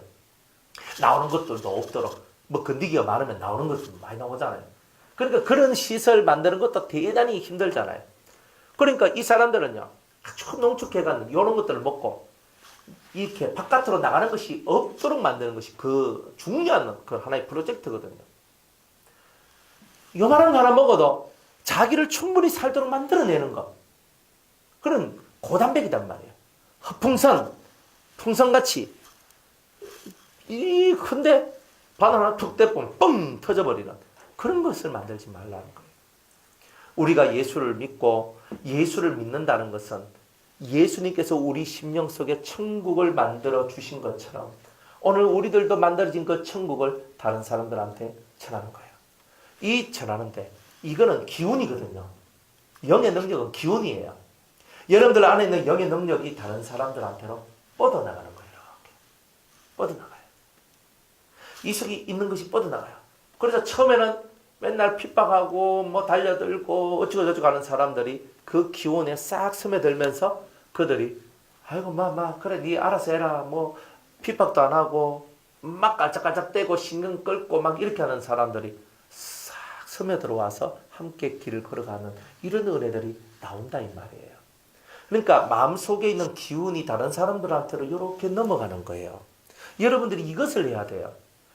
나오는 것들도 없도록, 뭐 건디기가 많으면 나오는 것도 많이 나오잖아요. 그러니까 그런 시설 만드는 것도 대단히 힘들잖아요. 그러니까 이 사람들은요, 아주 농축해가는 이런 것들을 먹고 이렇게 바깥으로 나가는 것이 없도록 만드는 것이 그 중요한 그 하나의 프로젝트거든요. 요만한 거 하나 먹어도 자기를 충분히 살도록 만들어내는 것, 그런 고단백이단 말이에요. 풍선, 풍선같이 이 큰데 바나나 툭 떼보면 뻥 터져버리는 그런 것을 만들지 말라는 거예요. 우리가 예수를 믿고 예수를 믿는다는 것은 예수님께서 우리 심령 속에 천국을 만들어 주신 것처럼 오늘 우리들도 만들어진 그 천국을 다른 사람들한테 전하는 거예요. 이 전하는데 이거는 기운이거든요. 영의 능력은 기운이에요. 여러분들 안에 있는 영의 능력이 다른 사람들한테로 뻗어나가는 거예요. 이렇게 뻗어나가요. 이 속에 있는 것이 뻗어나가요. 그래서 처음에는 맨날 핍박하고 뭐 달려들고 어쩌고 저쩌고 하는 사람들이 그 기운에 싹 스며들면서 그들이 아이고 그래 니 알아서 해라, 뭐 핍박도 안 하고 막 깔짝깔짝대고 신경 끌고 막 이렇게 하는 사람들이 싹 스며들어와서 함께 길을 걸어가는 이런 은혜들이 나온다 이 말이에요. 그러니까 마음속에 있는 기운이 다른 사람들한테로 이렇게 넘어가는 거예요. 여러분들이 이것을 해야 돼요.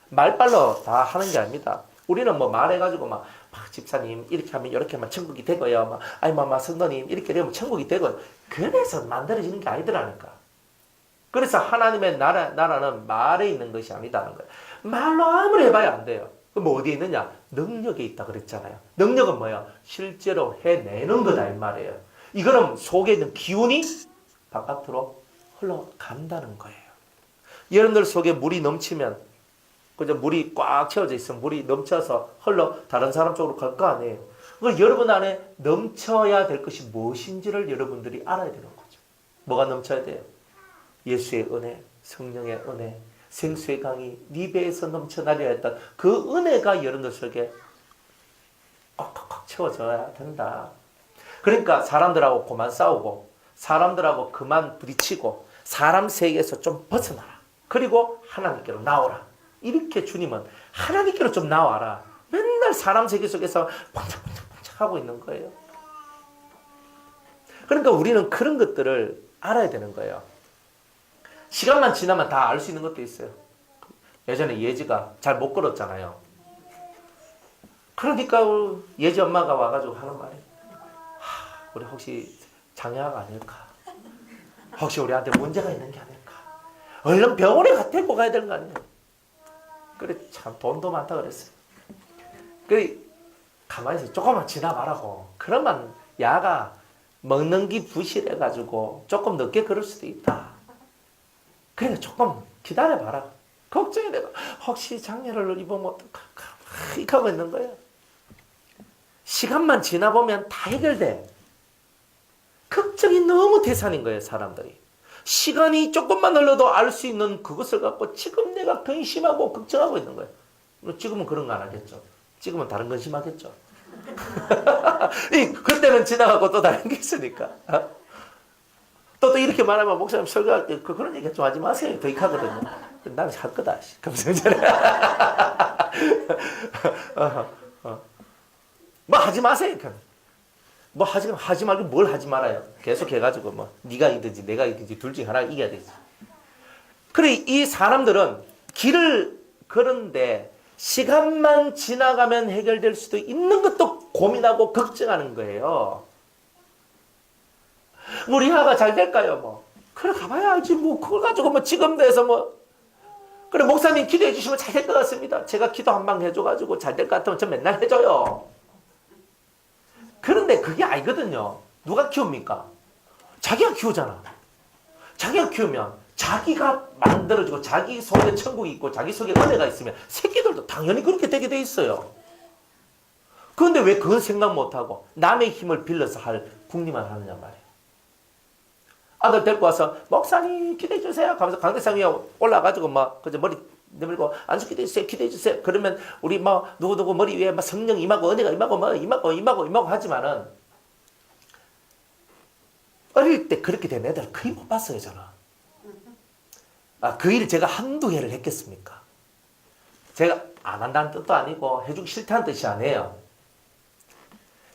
말빨로 다 하는 게 아닙니다. 우리는 뭐 말해가지고 막 집사님 이렇게 하면 이렇게 하면 천국이 되고요. 막 아니 뭐 성도님 이렇게 되면 천국이 되고 그래서 만들어지는 게 아니더라니까. 그래서 하나님의 나라는 말에 있는 것이 아니다는 거예요. 말로 아무리 해봐야 안 돼요. 그럼 어디에 있느냐? 능력에 있다 그랬잖아요. 능력은 뭐예요? 실제로 해내는 거다 이 말이에요. 이거는 속에 있는 기운이 바깥으로 흘러간다는 거예요. 여러분들 속에 물이 넘치면 그죠? 물이 꽉 채워져 있으면 물이 넘쳐서 흘러 다른 사람 쪽으로 갈 거 아니에요. 그럼 여러분 안에 넘쳐야 될 것이 무엇인지를 여러분들이 알아야 되는 거죠. 뭐가 넘쳐야 돼요? 예수의 은혜, 성령의 은혜, 생수의 강이 네 배에서 넘쳐나려 했던 그 은혜가 여러분들 속에 꽉꽉꽉 채워져야 된다. 그러니까 사람들하고 그만 싸우고 사람들하고 그만 부딪히고 사람 세계에서 좀 벗어나라. 그리고 하나님께로 나오라. 이렇게 주님은 하나님께로 좀 나와라. 맨날 사람 세계 속에서 펑짝펑짝 하고 있는 거예요. 그러니까 우리는 그런 것들을 알아야 되는 거예요. 시간만 지나면 다 알 수 있는 것도 있어요. 예전에 예지가 잘 못 걸었잖아요. 그러니까 예지 엄마가 와가지고 하는 말이 우리 혹시 장애아가 아닐까? 혹시 우리한테 문제가 있는 게 아닐까? 얼른 병원에 데리고 가야 되는 거 아니냐? 그래 참 돈도 많다 그랬어요. 그래 가만히 있어 조금만 지나가라고. 그러면 야가 먹는 게 부실해가지고 조금 늦게 그럴 수도 있다. 그러니까 조금 기다려봐라. 걱정이 되고 혹시 장애를 입으면 어떡할까 이렇게 하고 있는 거예요. 시간만 지나보면 다 해결돼. 걱정이 너무 태산인 거예요. 사람들이. 시간이 조금만 흘러도 알 수 있는 그것을 갖고 지금 내가 근심하고 걱정하고 있는 거예요. 지금은 그런 거 안 하겠죠. 지금은 다른 근심하겠죠. 그때는 지나가고 또 다른 게 있으니까. 또 이렇게 말하면 목사님 설교할 때 그런 얘기 좀 하지 마세요. 더 익하거든요. 나는 할 거다. 뭐 하지 마세요. 뭐 하지 말고 뭘 하지 말아요. 계속 해가지고 뭐 네가 이든지 내가 이든지 둘 중에 하나 이겨야 되지. 그래 이 사람들은 길을 걸은데 시간만 지나가면 해결될 수도 있는 것도 고민하고 걱정하는 거예요. 우리 아가 잘 될까요? 뭐 그래 가봐야 알지 뭐 그걸 가지고 뭐 지금 돼서 뭐 그래 목사님 기도해 주시면 잘 될 것 같습니다. 제가 기도 한 방 해줘가지고 잘 될 것 같으면 저 맨날 해줘요. 그런데 그게 아니거든요. 누가 키웁니까? 자기가 키우잖아. 자기가 키우면 자기가 만들어지고 자기 속에 천국이 있고 자기 속에 은혜가 있으면 새끼들도 당연히 그렇게 되게 돼 있어요. 그런데 왜 그건 생각 못하고 남의 힘을 빌려서 할 궁리만 하느냐 말이에요. 아들 데리고 와서 목사님 기도해 주세요 하면서 강대상 위에 올라가지고 막 그저 머리 내밀고 안수 기도해 주세요 기도해 주세요. 그러면 우리 뭐 누구 머리 위에 막 성령 임하고 은혜가 임하고 뭐 임하고 하지만은 어릴 때 그렇게 된 애들 거의 못 봤어요 저는. 그 일을 제가 한두 해를 했겠습니까? 제가 안 한다는 뜻도 아니고 해주기 싫다는 뜻이 아니에요.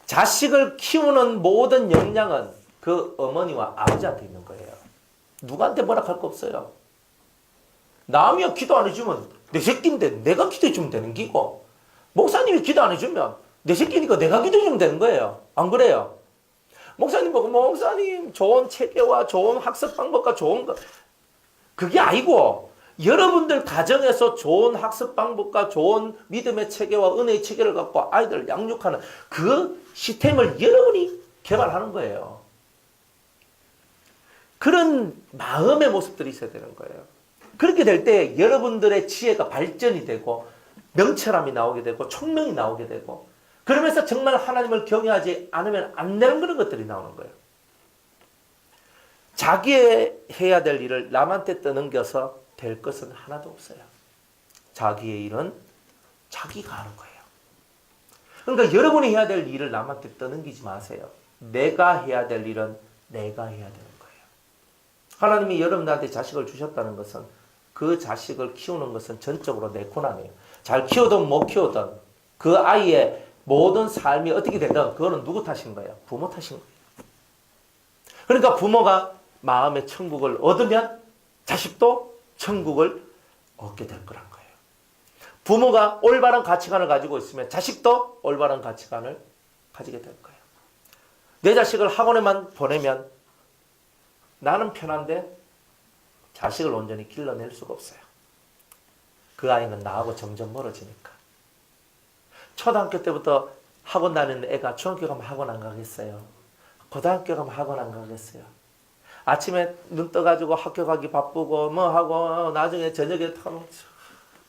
자식을 키우는 모든 역량은 그 어머니와 아버지한테 있는 거예요. 누구한테 뭐라 할 거 없어요. 남이야 기도 안 해주면 내 새끼인데 내가 기도해 주면 되는 기고 목사님이 기도 안 해주면 내 새끼니까 내가 기도해 주면 되는 거예요. 안 그래요? 목사님 보고 목사님 좋은 체계와 좋은 학습 방법과 좋은 거 그게 아니고 여러분들 가정에서 좋은 학습 방법과 좋은 믿음의 체계와 은혜의 체계를 갖고 아이들을 양육하는 그 시스템을 여러분이 개발하는 거예요. 그런 마음의 모습들이 있어야 되는 거예요. 그렇게 될 때 여러분들의 지혜가 발전이 되고 명철함이 나오게 되고 총명이 나오게 되고 그러면서 정말 하나님을 경외하지 않으면 안 되는 그런 것들이 나오는 거예요. 자기의 해야 될 일을 남한테 떠넘겨서 될 것은 하나도 없어요. 자기의 일은 자기가 하는 거예요. 그러니까 여러분이 해야 될 일을 남한테 떠넘기지 마세요. 내가 해야 될 일은 내가 해야 되는 거예요. 하나님이 여러분들한테 자식을 주셨다는 것은 그 자식을 키우는 것은 전적으로 내 권한이에요. 잘 키우든 못 키우든 그 아이의 모든 삶이 어떻게 되든 그거는 누구 탓인 거예요? 부모 탓인 거예요. 그러니까 부모가 마음의 천국을 얻으면 자식도 천국을 얻게 될 거란 거예요. 부모가 올바른 가치관을 가지고 있으면 자식도 올바른 가치관을 가지게 될 거예요. 내 자식을 학원에만 보내면 나는 편한데 자식을 온전히 길러낼 수가 없어요. 그 아이는 나하고 점점 멀어지니까. 초등학교 때부터 학원 다니는 애가 중학교 가면 학원 안 가겠어요. 고등학교 가면 학원 안 가겠어요. 아침에 눈 떠가지고 학교 가기 바쁘고 뭐 하고 나중에 저녁에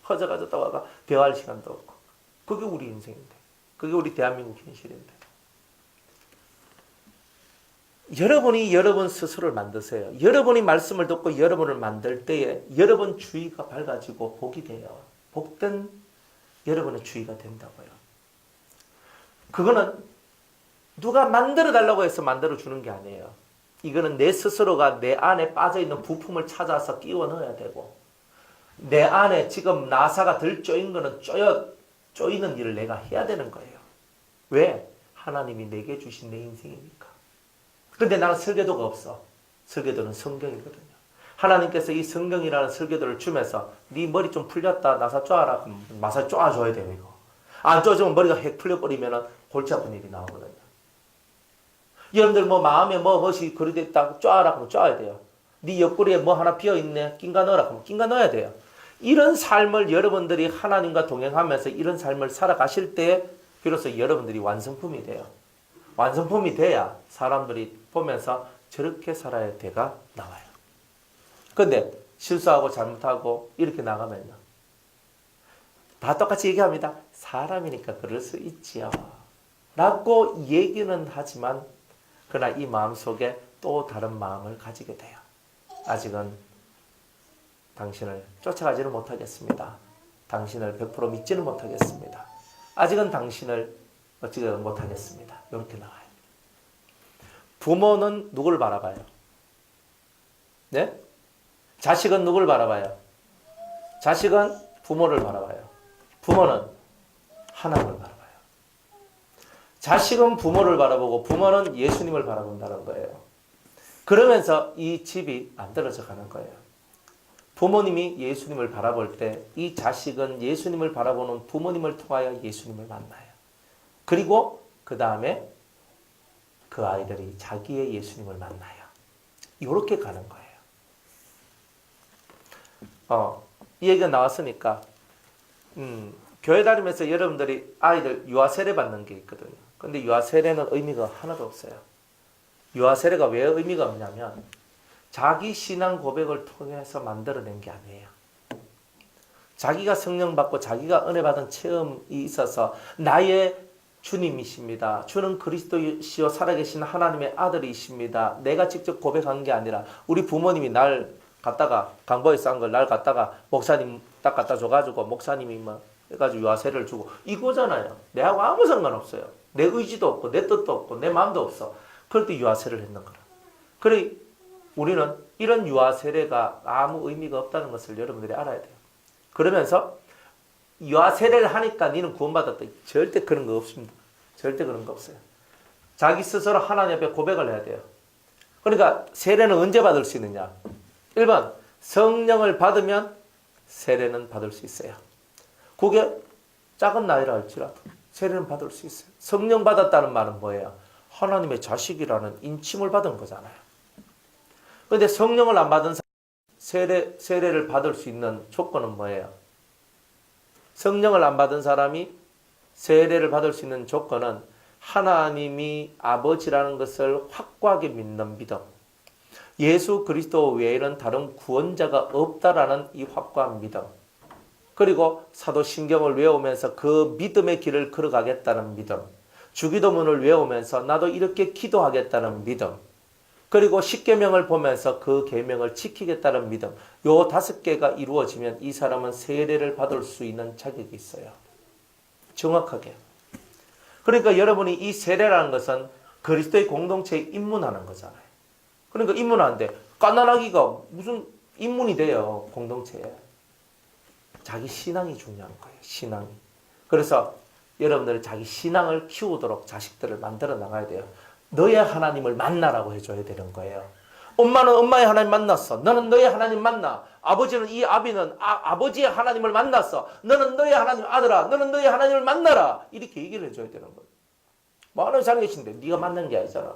퍼져가지고 또 와가 대화할 시간도 없고. 그게 우리 인생인데. 그게 우리 대한민국 현실인데. 여러분이 여러분 스스로를 만드세요. 여러분이 말씀을 듣고 여러분을 만들 때에 여러분 주의가 밝아지고 복이 돼요. 복된 여러분의 주의가 된다고요. 그거는 누가 만들어 달라고 해서 만들어 주는 게 아니에요. 이거는 내 스스로가 내 안에 빠져있는 부품을 찾아서 끼워 넣어야 되고, 내 안에 지금 나사가 덜 쪼인 거는 쪼이는 일을 내가 해야 되는 거예요. 왜? 하나님이 내게 주신 내 인생이니까. 근데 나는 설교도가 없어. 설교도는 성경이거든요. 하나님께서 이 성경이라는 설교도를 주면서 네 머리 좀 풀렸다 나사 쪼아라. 그럼 나사 쪼아줘야 돼요. 이거. 안 쪼아주면 머리가 핵 풀려버리면 골치 아픈 일이 나오거든요. 여러분들 뭐 마음에 멋이 그리됐다 쪼아라 그러면 쪼아야 돼요. 네 옆구리에 뭐 하나 비어있네 낀가 넣어라 그러면 낀가 넣어야 돼요. 이런 삶을 여러분들이 하나님과 동행하면서 이런 삶을 살아가실 때 비로소 여러분들이 완성품이 돼요. 완성품이 돼야 사람들이 보면서 저렇게 살아야 돼가 나와요. 근데 실수하고 잘못하고 이렇게 나가면요. 다 똑같이 얘기합니다. 사람이니까 그럴 수 있지요. 라고 얘기는 하지만 그러나 이 마음속에 또 다른 마음을 가지게 돼요. 아직은 당신을 쫓아가지는 못하겠습니다. 당신을 100% 믿지는 못하겠습니다. 아직은 당신을 어찌 못하겠습니다. 이렇게 나와요. 부모는 누구를 바라봐요? 네? 자식은 누구를 바라봐요? 자식은 부모를 바라봐요. 부모는 하나님을 바라봐요. 자식은 부모를 바라보고 부모는 예수님을 바라본다는 거예요. 그러면서 이 집이 만들어져 가는 거예요. 부모님이 예수님을 바라볼 때 이 자식은 예수님을 바라보는 부모님을 통하여 예수님을 만나요. 그리고 그 다음에 그 아이들이 자기의 예수님을 만나요. 이렇게 가는 거예요. 이 얘기가 나왔으니까 교회 다니면서 여러분들이 아이들 유아 세례 받는 게 있거든요. 근데 유아 세례는 의미가 하나도 없어요. 유아 세례가 왜 의미가 없냐면 자기 신앙 고백을 통해서 만들어낸 게 아니에요. 자기가 성령 받고 자기가 은혜 받은 체험이 있어서 나의 주님이십니다. 주는 그리스도시요 살아계신 하나님의 아들이십니다. 내가 직접 고백한 게 아니라 우리 부모님이 날 갖다가 강보에 싼 걸 날 갖다가 목사님 딱 갖다 줘가지고 목사님이 막 해가지고 유아세를 주고 이거잖아요. 내하고 아무 상관없어요. 내 의지도 없고 내 뜻도 없고 내 마음도 없어. 그럴 때 유아세를 했는 거라. 그래 우리는 이런 유아세례가 아무 의미가 없다는 것을 여러분들이 알아야 돼요. 그러면서 유아세례를 하니까 너는 구원받았다. 절대 그런 거 없습니다. 절대 그런 거 없어요. 자기 스스로 하나님 앞에 고백을 해야 돼요. 그러니까 세례는 언제 받을 수 있느냐? 1번 성령을 받으면 세례는 받을 수 있어요. 그게 작은 나이라 할지라도 세례는 받을 수 있어요. 성령 받았다는 말은 뭐예요? 하나님의 자식이라는 인침을 받은 거잖아요. 그런데 성령을 안 받은 사람 세례를 받을 수 있는 조건은 뭐예요? 성령을 안 받은 사람이 세례를 받을 수 있는 조건은 하나님이 아버지라는 것을 확고하게 믿는 믿음. 예수 그리스도 외에는 다른 구원자가 없다라는 이 확고한 믿음. 그리고 사도신경을 외우면서 그 믿음의 길을 걸어가겠다는 믿음. 주기도문을 외우면서 나도 이렇게 기도하겠다는 믿음. 그리고 십계명을 보면서 그 계명을 지키겠다는 믿음. 요 5개가 이루어지면 이 사람은 세례를 받을 수 있는 자격이 있어요. 정확하게. 그러니까 여러분이 이 세례라는 것은 그리스도의 공동체에 입문하는 거잖아요. 그러니까 입문하는데 까난하기가 무슨 입문이 돼요. 공동체에. 자기 신앙이 중요한 거예요. 신앙이. 그래서 여러분들이 자기 신앙을 키우도록 자식들을 만들어 나가야 돼요. 너의 하나님을 만나라고 해줘야 되는 거예요. 엄마는 엄마의 하나님 만났어. 너는 너의 하나님 만나. 아버지는 이 아비는 아버지의 하나님을 만났어. 너는 너의 하나님 아들아. 너는 너의 하나님을 만나라. 이렇게 얘기를 해줘야 되는 거예요. 많은 사람이 계신데 네가 만난 게 아니잖아.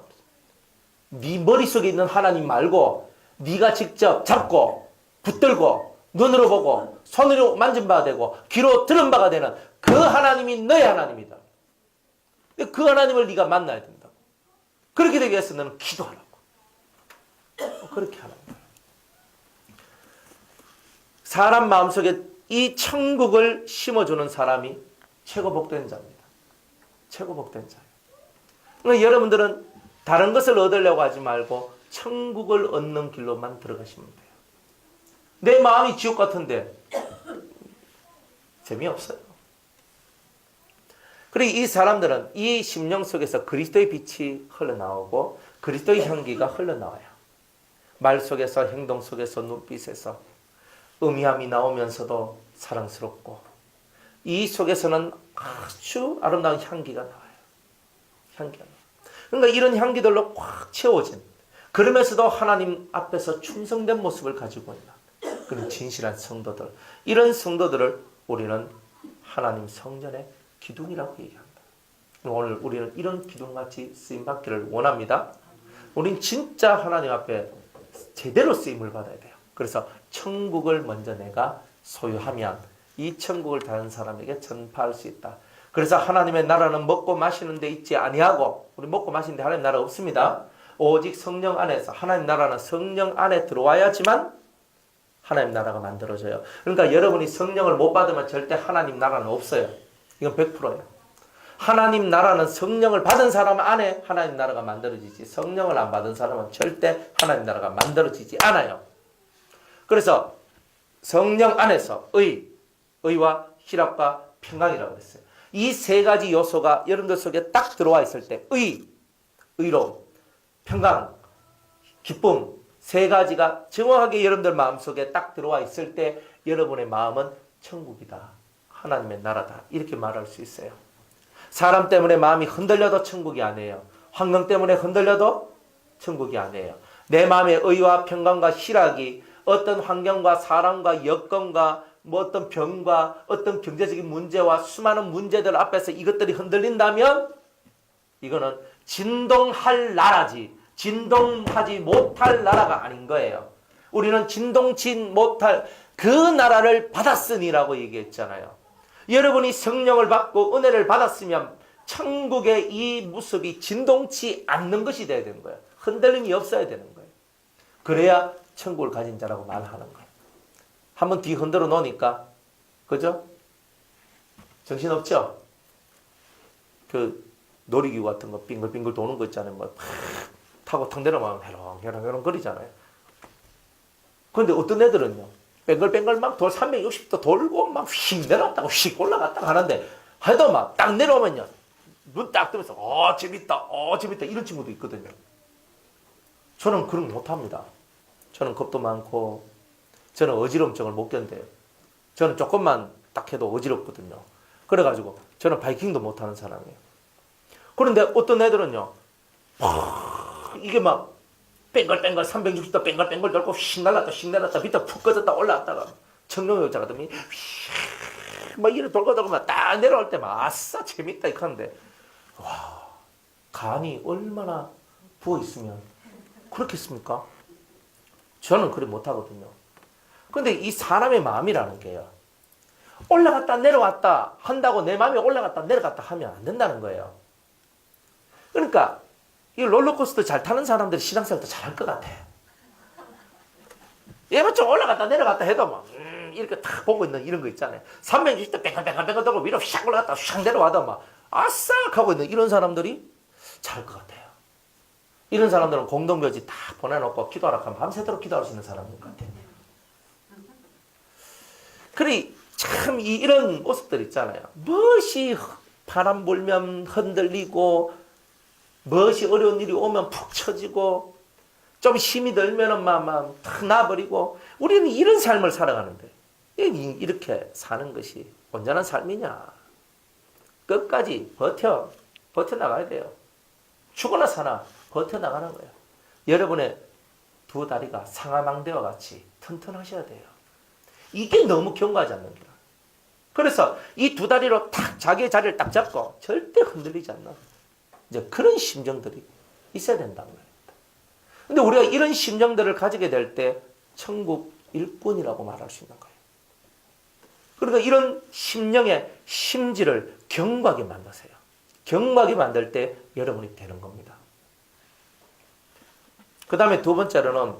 네 머릿속에 있는 하나님 말고 네가 직접 잡고 붙들고 눈으로 보고 손으로 만진 바가 되고 귀로 들은 바가 되는 그 하나님이 너의 하나님이다. 그 하나님을 네가 만나야 된다. 그렇게 되기 위해서 너는 기도하라고. 그렇게 하는 거예요. 사람 마음속에 이 천국을 심어주는 사람이 최고 복된 자입니다. 최고 복된 자예요. 그러니까 여러분들은 다른 것을 얻으려고 하지 말고 천국을 얻는 길로만 들어가시면 돼요. 내 마음이 지옥 같은데 재미없어요. 그리고 이 사람들은 이 심령 속에서 그리스도의 빛이 흘러나오고 그리스도의 향기가 흘러나와요. 말 속에서 행동 속에서 눈빛에서 음미함이 나오면서도 사랑스럽고 이 속에서는 아주 아름다운 향기가 나와요. 향기가 나와요. 그러니까 이런 향기들로 꽉 채워진, 그러면서도 하나님 앞에서 충성된 모습을 가지고 있는 그런 진실한 성도들, 이런 성도들을 우리는 하나님 성전의 기둥이라고 얘기합니다. 오늘 우리는 이런 기둥같이 쓰임받기를 원합니다. 우린 진짜 하나님 앞에 제대로 쓰임을 받아야 돼요. 그래서 천국을 먼저 내가 소유하면 이 천국을 다른 사람에게 전파할 수 있다. 그래서 하나님의 나라는 먹고 마시는 데 있지 아니하고, 우리 먹고 마시는 데 하나님 나라 없습니다. 오직 성령 안에서, 하나님 나라는 성령 안에 들어와야지만 하나님 나라가 만들어져요. 그러니까 여러분이 성령을 못 받으면 절대 하나님 나라는 없어요. 이건 100%예요. 하나님 나라는 성령을 받은 사람 안에 하나님 나라가 만들어지지, 성령을 안 받은 사람은 절대 하나님 나라가 만들어지지 않아요. 그래서 성령 안에서 의와 희락과 평강이라고 했어요. 이 세 가지 요소가 여러분들 속에 딱 들어와 있을 때 의로움, 평강, 기쁨, 세 가지가 정확하게 여러분들 마음속에 딱 들어와 있을 때 여러분의 마음은 천국이다, 하나님의 나라다, 이렇게 말할 수 있어요. 사람 때문에 마음이 흔들려도 천국이 아니에요. 환경 때문에 흔들려도 천국이 아니에요. 내 마음의 의와 평강과 희락이 어떤 환경과 사람과 여건과 어떤 병과 어떤 경제적인 문제와 수많은 문제들 앞에서 이것들이 흔들린다면 이거는 진동할 나라지 진동하지 못할 나라가 아닌 거예요. 우리는 진동치 못할 그 나라를 받았으니라고 얘기했잖아요. 여러분이 성령을 받고 은혜를 받았으면 천국의 이 모습이 진동치 않는 것이 돼야 되는 거예요. 흔들림이 없어야 되는 거예요. 그래야 천국을 가진 자라고 말하는 거예요. 한번 뒤 흔들어 놓으니까, 그죠? 정신없죠? 그 놀이기구 같은 거 빙글빙글 도는 거 있잖아요. 뭐 타고 탕 내려가면 해롱해롱 거리잖아요. 그런데 어떤 애들은요, 뱅글뱅글 막 돌 360도 돌고 막 휙 내려갔다가 휙 올라갔다가 하는데, 해도 막 딱 내려오면요, 눈 딱 뜨면서 재밌다 재밌다 이런 친구도 있거든요. 저는 그런 거 못합니다. 저는 겁도 많고 저는 어지럼증을 못 견뎌요. 저는 조금만 딱 해도 어지럽거든요. 그래가지고 저는 바이킹도 못하는 사람이에요. 그런데 어떤 애들은요, 이게 막 뺑글뺑글 360도 뺑글뺑글 돌고 휙 날랐다 휙 내렸다 밑에 푹 꺼졌다 올라왔다가 청룡여자 같으면 막 이래 돌고 돌고 딱 내려올 때 막 아싸 재밌다 이렇게 하는데, 와, 간이 얼마나 부어있으면 그렇겠습니까? 저는 그래 못하거든요. 근데 이 사람의 마음이라는 게요, 올라갔다 내려왔다 한다고 내 마음이 올라갔다 내려갔다 하면 안 된다는 거예요. 그러니까 이 롤러코스터 잘 타는 사람들이 신앙생활도 잘할 것 같아. 얘만 좀 올라갔다 내려갔다 해도 막 이렇게 탁 보고 있는 이런 거 있잖아요. 360도 뺑글뺑글 돌고 위로 샥 올라갔다 샥 내려와도 막 아싸 하고 있는 이런 사람들이 잘할 것 같아요. 이런 사람들은 공동묘지 다 보내놓고 기도하라 하면 밤새도록 기도할 수 있는 사람인 것 같아요. 그래 참 이런 모습들 있잖아요. 무엇이 바람 불면 흔들리고, 무엇이 어려운 일이 오면 푹 처지고, 좀 힘이 들면은 막 탁 나버리고, 우리는 이런 삶을 살아가는데 이렇게 사는 것이 온전한 삶이냐? 끝까지 버텨나가야 돼요. 죽거나 사나 버텨나가는 거예요. 여러분의 두 다리가 상하망대와 같이 튼튼하셔야 돼요. 이게 너무 견고하지 않는다. 그래서 이 두 다리로 탁 자기의 자리를 딱 잡고 절대 흔들리지 않는 이제 그런 심정들이 있어야 된다는 거예요. 근데 우리가 이런 심정들을 가지게 될 때 천국 일꾼이라고 말할 수 있는 거예요. 그러니까 이런 심령의 심지를 견고하게 만드세요. 견고하게 만들 때 여러분이 되는 겁니다. 그 다음에 두 번째로는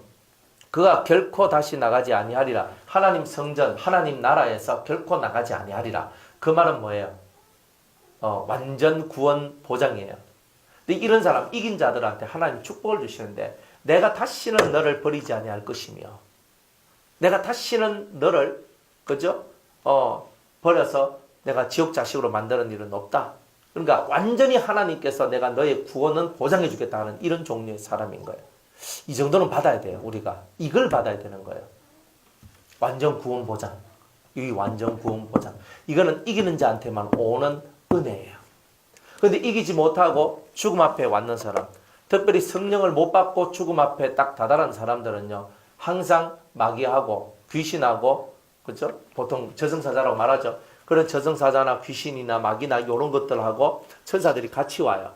그가 결코 다시 나가지 아니하리라. 하나님 성전, 하나님 나라에서 결코 나가지 아니하리라. 그 말은 뭐예요? 완전 구원 보장이에요. 근데 이런 사람, 이긴 자들한테 하나님 축복을 주시는데 내가 다시는 너를 버리지 아니할 것이며 내가 다시는 너를 그죠? 버려서 내가 지옥 자식으로 만드는 일은 없다. 그러니까 완전히 하나님께서 내가 너의 구원은 보장해 주겠다 하는 이런 종류의 사람인 거예요. 이 정도는 받아야 돼요. 우리가 이걸 받아야 되는 거예요. 완전 구원 보장. 이 완전 구원 보장. 이거는 이기는 자한테만 오는 은혜예요. 그런데 이기지 못하고 죽음 앞에 왔는 사람, 특별히 성령을 못 받고 죽음 앞에 딱 다다른 사람들은요, 항상 마귀하고 귀신하고, 그죠? 보통 저승사자라고 말하죠. 그런 저승사자나 귀신이나 마귀나 이런 것들하고 천사들이 같이 와요.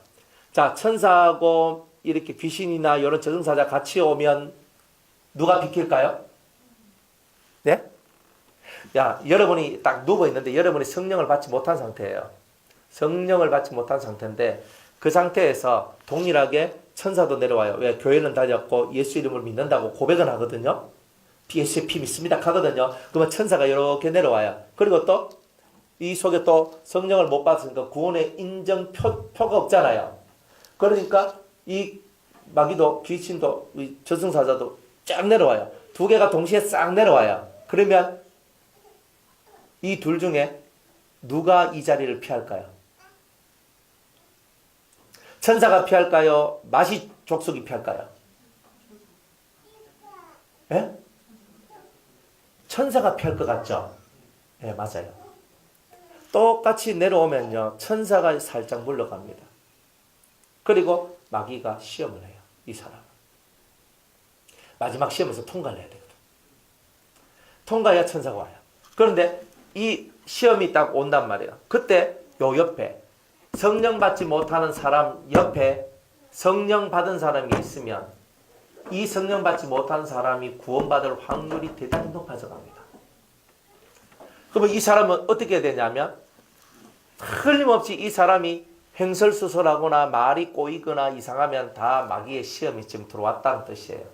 자, 천사하고 이렇게 귀신이나 이런 저승사자 같이 오면 누가 비킬까요? 네? 야, 여러분이 딱 누워 있는데 여러분이 성령을 받지 못한 상태예요. 성령을 받지 못한 상태인데 그 상태에서 동일하게 천사도 내려와요. 왜? 교회는 다녔고 예수 이름을 믿는다고 고백은 하거든요. 예수의 피 믿습니다 하거든요. 그러면 천사가 이렇게 내려와요. 그리고 또 이 속에 또 성령을 못 받았으니까 구원의 인정표가 없잖아요. 그러니까 이 마귀도 귀신도 저승사자도 쫙 내려와요. 두 개가 동시에 싹 내려와요. 그러면 이 둘 중에 누가 이 자리를 피할까요? 천사가 피할까요? 마시 족속이 피할까요? 예? 천사가 피할 것 같죠? 예, 맞아요. 똑같이 내려오면요, 천사가 살짝 물러갑니다. 그리고 마귀가 시험을 해요. 이 사람은. 마지막 시험에서 통과를 해야 되거든. 통과해야 천사가 와요. 그런데 이 시험이 딱 온단 말이에요. 그때 요 옆에 성령 받지 못하는 사람 옆에 성령 받은 사람이 있으면 이 성령 받지 못하는 사람이 구원받을 확률이 대단히 높아져 갑니다. 그러면 이 사람은 어떻게 되냐면 틀림없이 이 사람이 횡설수설하거나 말이 꼬이거나 이상하면 다 마귀의 시험이 지금 들어왔다는 뜻이에요.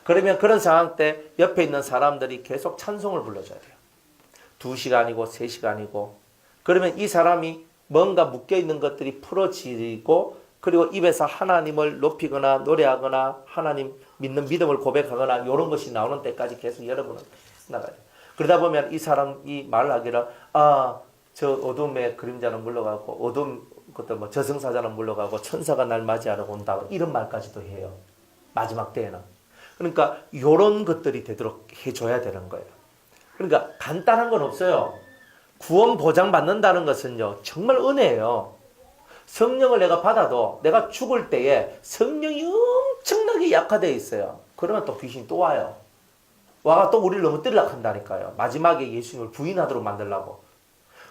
그러면 그런 상황 때 옆에 있는 사람들이 계속 찬송을 불러줘야 돼요. 2시간이고 3시간이고 그러면 이 사람이 뭔가 묶여있는 것들이 풀어지고 그리고 입에서 하나님을 높이거나 노래하거나 하나님 믿는 믿음을 고백하거나 이런 것이 나오는 때까지 계속 여러분은 나가요. 그러다 보면 이 사람이 말하기를 저 어둠의 그림자는 물러가고 어둠 그때 뭐 저승사자는 물러가고 천사가 날 맞이하러 온다 이런 말까지도 해요. 마지막 때에는. 그러니까 이런 것들이 되도록 해줘야 되는 거예요. 그러니까 간단한 건 없어요. 구원 보장받는다는 것은요 정말 은혜예요. 성령을 내가 받아도 내가 죽을 때에 성령이 엄청나게 약화되어 있어요. 그러면 또 귀신이 또 와요. 와가 또 우리를 넘어뜨리려고 한다니까요. 마지막에 예수님을 부인하도록 만들려고.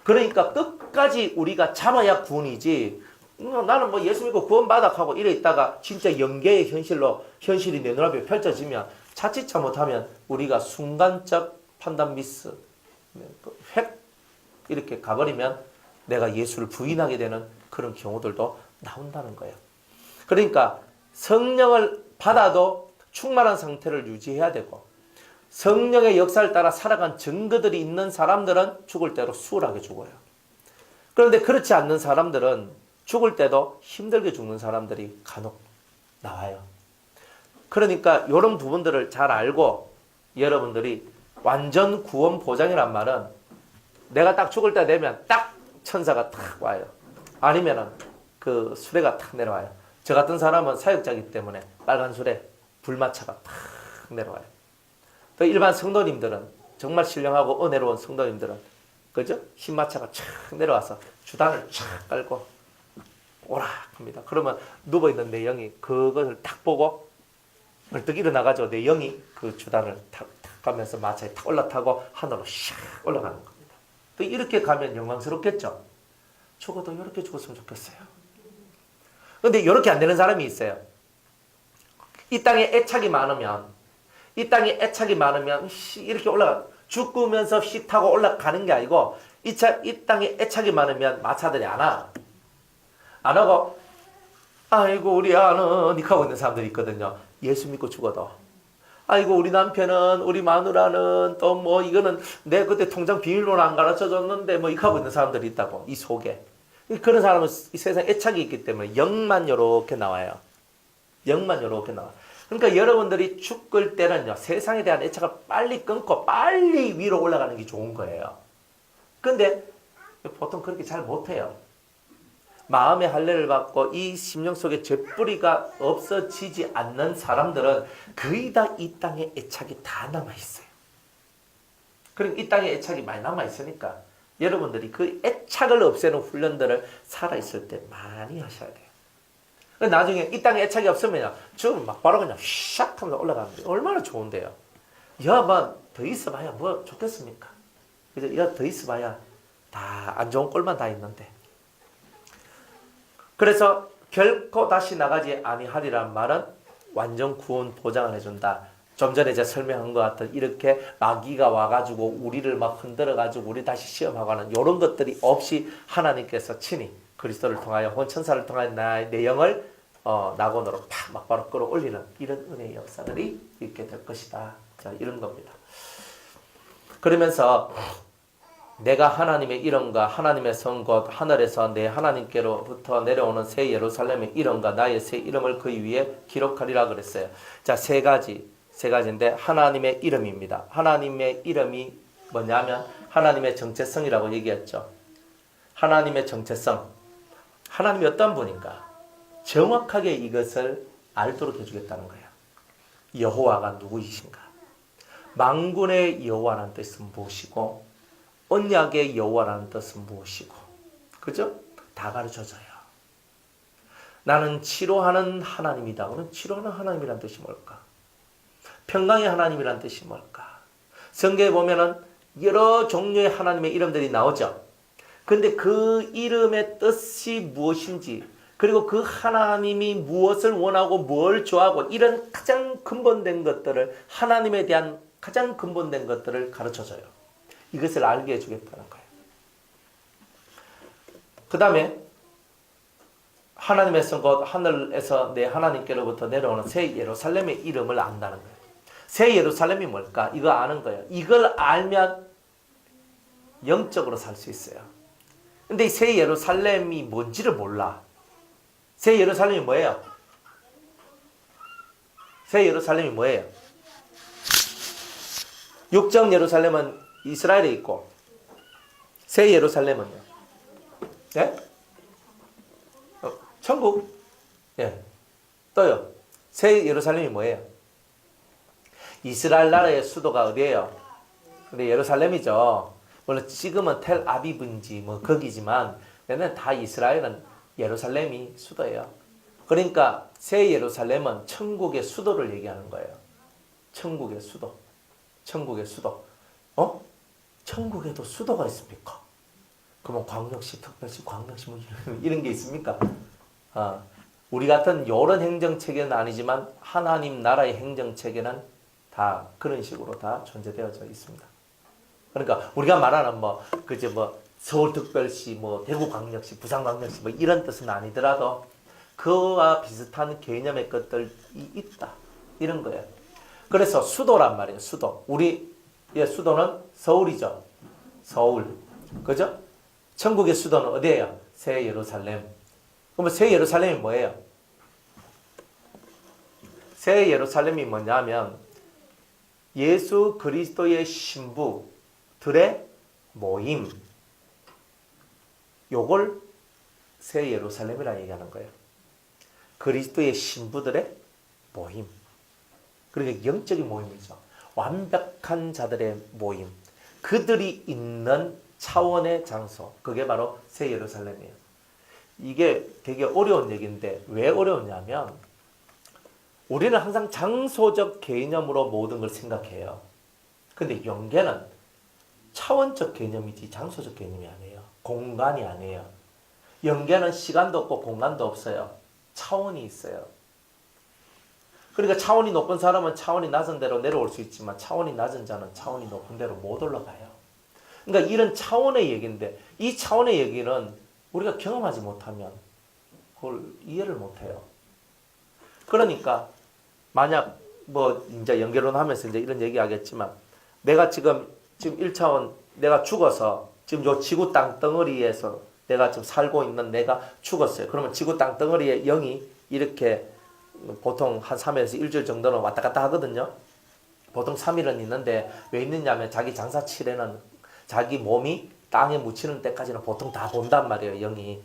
그러니까 끝까지 우리가 잡아야 구원이지 나는 뭐 예수 믿고 구원받아 하고 이래 있다가 진짜 영계의 현실이 내 눈앞에 펼쳐지면 자칫 잘못하면 우리가 순간적 판단 미스 획 이렇게 가버리면 내가 예수를 부인하게 되는 그런 경우들도 나온다는 거예요. 그러니까 성령을 받아도 충만한 상태를 유지해야 되고 성령의 역사를 따라 살아간 증거들이 있는 사람들은 죽을 때로 수월하게 죽어요. 그런데 그렇지 않는 사람들은 죽을 때도 힘들게 죽는 사람들이 간혹 나와요. 그러니까 이런 부분들을 잘 알고 여러분들이 완전 구원 보장이란 말은 내가 딱 죽을 때 되면 딱 천사가 탁 와요. 아니면은 그 수레가 탁 내려와요. 저 같은 사람은 사역자이기 때문에 빨간 수레 불마차가 탁 내려와요. 또 일반 성도님들은 정말 신령하고 은혜로운 성도님들은 그죠? 신마차가 촥 내려와서 주단을 촥 깔고 오락합니다. 그러면 누워있는 내 영이 그것을 딱 보고 벌떡 일어나가지고 내 영이 그 주단을 탁 가면서 마차에 탁 올라타고 하늘로 샥 올라가는 겁니다. 또 이렇게 가면 영광스럽겠죠? 죽어도 이렇게 죽었으면 좋겠어요. 근데 이렇게 안 되는 사람이 있어요. 이 땅에 애착이 많으면 이렇게 올라가 죽으면서 씩 타고 올라가는 게 아니고 이 땅에 애착이 많으면 마차들이 안 하고 아이고 우리 아는 이렇게 하고 있는 사람들이 있거든요. 예수 믿고 죽어도 아이고 우리 남편은 우리 마누라는 또 뭐 이거는 내 그때 통장 비밀번호 안 가르쳐 줬는데 뭐 이렇게 하고 있는 사람들이 있다고. 이 속에 그런 사람은 이 세상에 애착이 있기 때문에 영만 요렇게 나와요. 영만 요렇게 나와. 그러니까 여러분들이 죽을 때는요 세상에 대한 애착을 빨리 끊고 빨리 위로 올라가는 게 좋은 거예요. 근데 보통 그렇게 잘 못해요. 마음의 할례를 받고 이 심령 속에 죄뿌리가 없어지지 않는 사람들은 거의 다 이 땅에 애착이 다 남아있어요. 그러니까 이 땅에 애착이 많이 남아있으니까 여러분들이 그 애착을 없애는 훈련들을 살아있을 때 많이 하셔야 돼요. 나중에 이 땅에 애착이 없으면 죽으면 막 바로 그냥 샥 하면서 올라가는 게 얼마나 좋은데요. 야, 뭐 더 있어봐야 뭐 좋겠습니까? 그래서 야, 더 있어봐야 다 안 좋은 꼴만 다 있는데. 그래서 결코 다시 나가지 아니하리란 말은 완전 구원 보장을 해준다. 좀 전에 제가 설명한 것 같은 이렇게 마귀가 와가지고 우리를 막 흔들어가지고 우리 다시 시험하고 하는 이런 것들이 없이 하나님께서 친히 그리스도를 통하여 혹은 천사를 통하여 내 영을 낙원으로 팍 막바로 끌어올리는 이런 은혜의 역사들이 있게 될 것이다. 자, 이런 겁니다. 그러면서 내가 하나님의 이름과 하나님의 성 곧 하늘에서 내 하나님께로부터 내려오는 새 예루살렘의 이름과 나의 새 이름을 그 위에 기록하리라 그랬어요. 자, 세 가지인데 하나님의 이름입니다. 하나님의 이름이 뭐냐면 하나님의 정체성이라고 얘기했죠. 하나님의 정체성. 하나님이 어떤 분인가? 정확하게 이것을 알도록 해주겠다는 거예요. 여호와가 누구이신가? 만군의 여호와라는 뜻은 무엇이고 언약의 여호와라는 뜻은 무엇이고, 그죠? 다 가르쳐줘요. 나는 치료하는 하나님이다. 그럼 치료하는 하나님이란 뜻이 뭘까? 평강의 하나님이란 뜻이 뭘까? 성경에 보면은 여러 종류의 하나님의 이름들이 나오죠. 근데 그 이름의 뜻이 무엇인지, 그리고 그 하나님이 무엇을 원하고 뭘 좋아하고 이런 가장 근본된 것들을, 하나님에 대한 가장 근본된 것들을 가르쳐줘요. 이것을 알게 해주겠다는 거예요. 그 다음에 하나님의 성 곧 하늘에서 내 하나님께로부터 내려오는 새 예루살렘의 이름을 안다는 거예요. 새 예루살렘이 뭘까? 이거 아는 거예요. 이걸 알면 영적으로 살 수 있어요. 근데 이 새 예루살렘이 뭔지를 몰라. 새 예루살렘이 뭐예요? 새 예루살렘이 뭐예요? 육정 예루살렘은 이스라엘에 있고 새 예루살렘은요? 예? 천국? 예. 또요. 새 예루살렘이 뭐예요? 이스라엘 나라의 수도가 어디예요? 근데 예루살렘이죠. 물론 지금은 텔아비브인지 뭐 거기지만 얘는 다 이스라엘은 예루살렘이 수도예요. 그러니까 새 예루살렘은 천국의 수도를 얘기하는 거예요. 천국의 수도. 천국의 수도. 천국에도 수도가 있습니까? 그러면 광역시, 특별시, 광역시 뭐 이런 게 있습니까? 우리 같은 요런 행정체계는 아니지만 하나님 나라의 행정체계는 다 그런 식으로 다 존재되어져 있습니다. 그러니까 우리가 말하는 서울특별시, 대구광역시, 부산광역시 이런 뜻은 아니더라도 그와 비슷한 개념의 것들이 있다. 이런 거예요. 그래서 수도란 말이에요. 수도. 우리의 수도는 서울이죠. 서울. 그죠? 천국의 수도는 어디예요? 새 예루살렘. 그러면 새 예루살렘이 뭐예요? 새 예루살렘이 뭐냐면 예수 그리스도의 신부들의 모임. 요걸 새 예루살렘이라 얘기하는 거예요. 그리스도의 신부들의 모임. 그러니까 영적인 모임이죠. 완벽한 자들의 모임. 그들이 있는 차원의 장소. 그게 바로 새 예루살렘이에요. 이게 되게 어려운 얘기인데 왜 어려웠냐면 우리는 항상 장소적 개념으로 모든 걸 생각해요. 근데 영계는 차원적 개념이지 장소적 개념이 아니에요. 공간이 아니에요. 영계는 시간도 없고 공간도 없어요. 차원이 있어요. 그러니까 차원이 높은 사람은 차원이 낮은 데로 내려올 수 있지만 차원이 낮은 자는 차원이 높은 데로 못 올라가요. 그러니까 이런 차원의 얘기인데 이 차원의 얘기는 우리가 경험하지 못하면 그걸 이해를 못해요. 그러니까 만약 뭐 이제 연결론 하면서 이제 이런 얘기 하겠지만 내가 지금 1차원 내가 죽어서 지금 요 지구 땅덩어리에서 내가 지금 살고 있는 내가 죽었어요. 그러면 지구 땅덩어리에 영이 이렇게 보통 한 3일에서 일주일 정도는 왔다 갔다 하거든요. 보통 3일은 있는데 왜 있느냐면 자기 장사치레는 자기 몸이 땅에 묻히는 때까지는 보통 다 본단 말이에요. 영이.